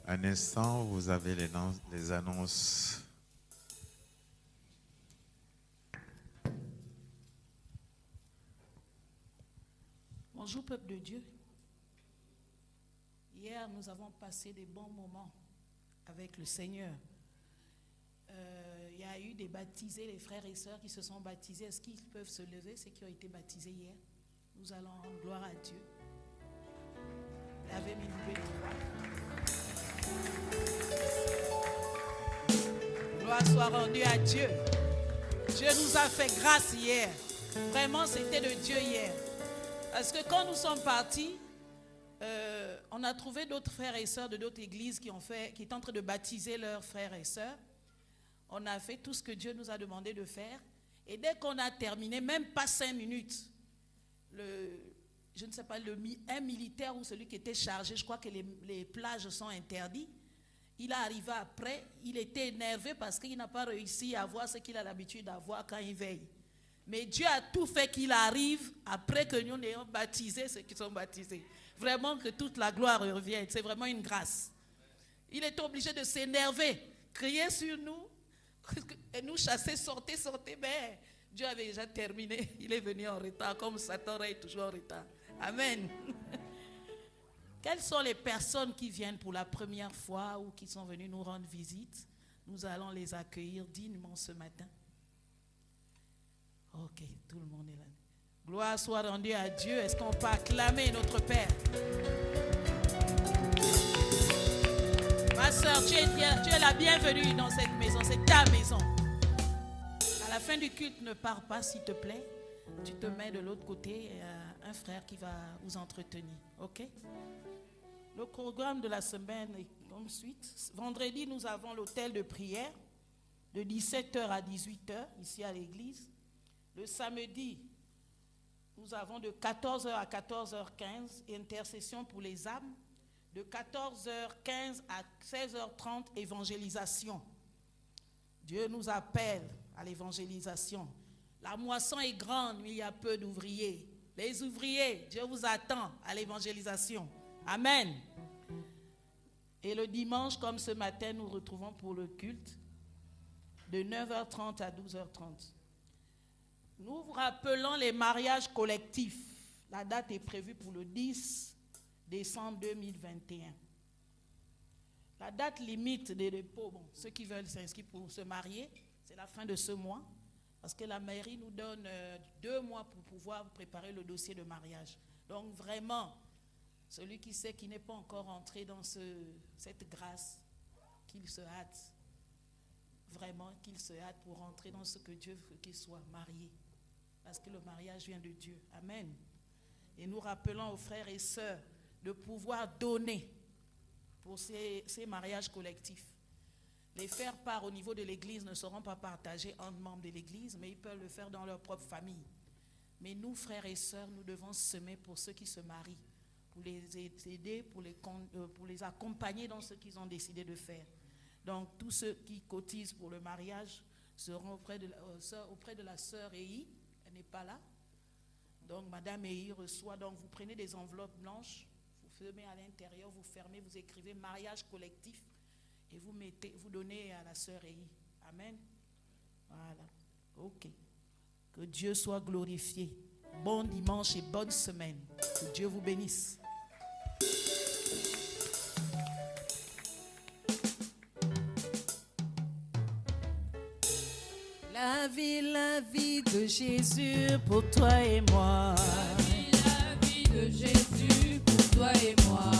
Un instant, vous avez les annonces. Bonjour peuple de Dieu. Hier, nous avons passé des bons moments avec le Seigneur. Il y a eu des baptisés, les frères et sœurs qui se sont baptisés. Est-ce qu'ils peuvent se lever, ceux qui ont été baptisés hier? Nous allons rendre gloire à Dieu. L'Ave Minubé 3. Gloire soit rendue à Dieu. Dieu nous a fait grâce hier. Vraiment, c'était de Dieu hier. Parce que quand nous sommes partis, on a trouvé d'autres frères et sœurs de d'autres églises qui étaient en train de baptiser leurs frères et sœurs. On a fait tout ce que Dieu nous a demandé de faire. Et dès qu'on a terminé, même pas 5 minutes, je ne sais pas, un militaire ou celui qui était chargé, je crois que les plages sont interdites. Il est arrivé après, il était énervé parce qu'il n'a pas réussi à voir ce qu'il a l'habitude d'avoir quand il veille. Mais Dieu a tout fait qu'il arrive après que nous ayons baptisé ceux qui sont baptisés. Vraiment que toute la gloire revienne. C'est vraiment une grâce. Il est obligé de s'énerver, crier sur nous, et nous chasser, sortez, mais Dieu avait déjà terminé. Il est venu en retard, comme Satan est toujours en retard. Amen. Quelles sont les personnes qui viennent pour la première fois ou qui sont venues nous rendre visite? Nous allons les accueillir dignement ce matin. Ok, tout le monde est là. Gloire soit rendue à Dieu. Est-ce qu'on peut acclamer notre Père? Ma soeur, tu es la bienvenue dans cette maison. C'est ta maison. À la fin du culte, ne pars pas, s'il te plaît. Tu te mets de l'autre côté. Il y a un frère qui va vous entretenir. Ok? Le programme de la semaine est comme suite. Vendredi, nous avons l'hôtel de prière de 17h à 18h ici à l'église. Le samedi, nous avons de 14h à 14h15 intercession pour les âmes. De 14h15 à 16h30, évangélisation. Dieu nous appelle à l'évangélisation. La moisson est grande, mais il y a peu d'ouvriers. Les ouvriers, Dieu vous attend à l'évangélisation. Amen. Et le dimanche, comme ce matin, nous retrouvons pour le culte de 9h30 à 12h30. Nous vous rappelons les mariages collectifs. La date est prévue pour le 10 décembre 2021. La date limite des dépôts, ceux qui veulent s'inscrire pour se marier, c'est la fin de ce mois, parce que la mairie nous donne 2 mois pour pouvoir préparer le dossier de mariage. Donc vraiment, celui qui sait qu'il n'est pas encore entré dans cette grâce, qu'il se hâte. Vraiment, qu'il se hâte pour rentrer dans ce que Dieu veut qu'il soit marié. Parce que le mariage vient de Dieu. Amen. Et nous rappelons aux frères et sœurs de pouvoir donner pour ces mariages collectifs. Les faire part au niveau de l'église ne seront pas partagés entre membres de l'église, mais ils peuvent le faire dans leur propre famille. Mais nous, frères et sœurs, nous devons semer pour ceux qui se marient, pour les aider, pour les accompagner dans ce qu'ils ont décidé de faire. Donc, tous ceux qui cotisent pour le mariage seront auprès de la sœur Ei. Elle n'est pas là. Donc, Madame Ei reçoit. Donc, vous prenez des enveloppes blanches, vous fermez à l'intérieur, vous fermez, vous écrivez mariage collectif et vous donnez à la sœur Ei. Amen. Voilà. Ok. Que Dieu soit glorifié. Bon dimanche et bonne semaine. Que Dieu vous bénisse. La vie de Jésus pour toi et moi. La vie de Jésus pour toi et moi.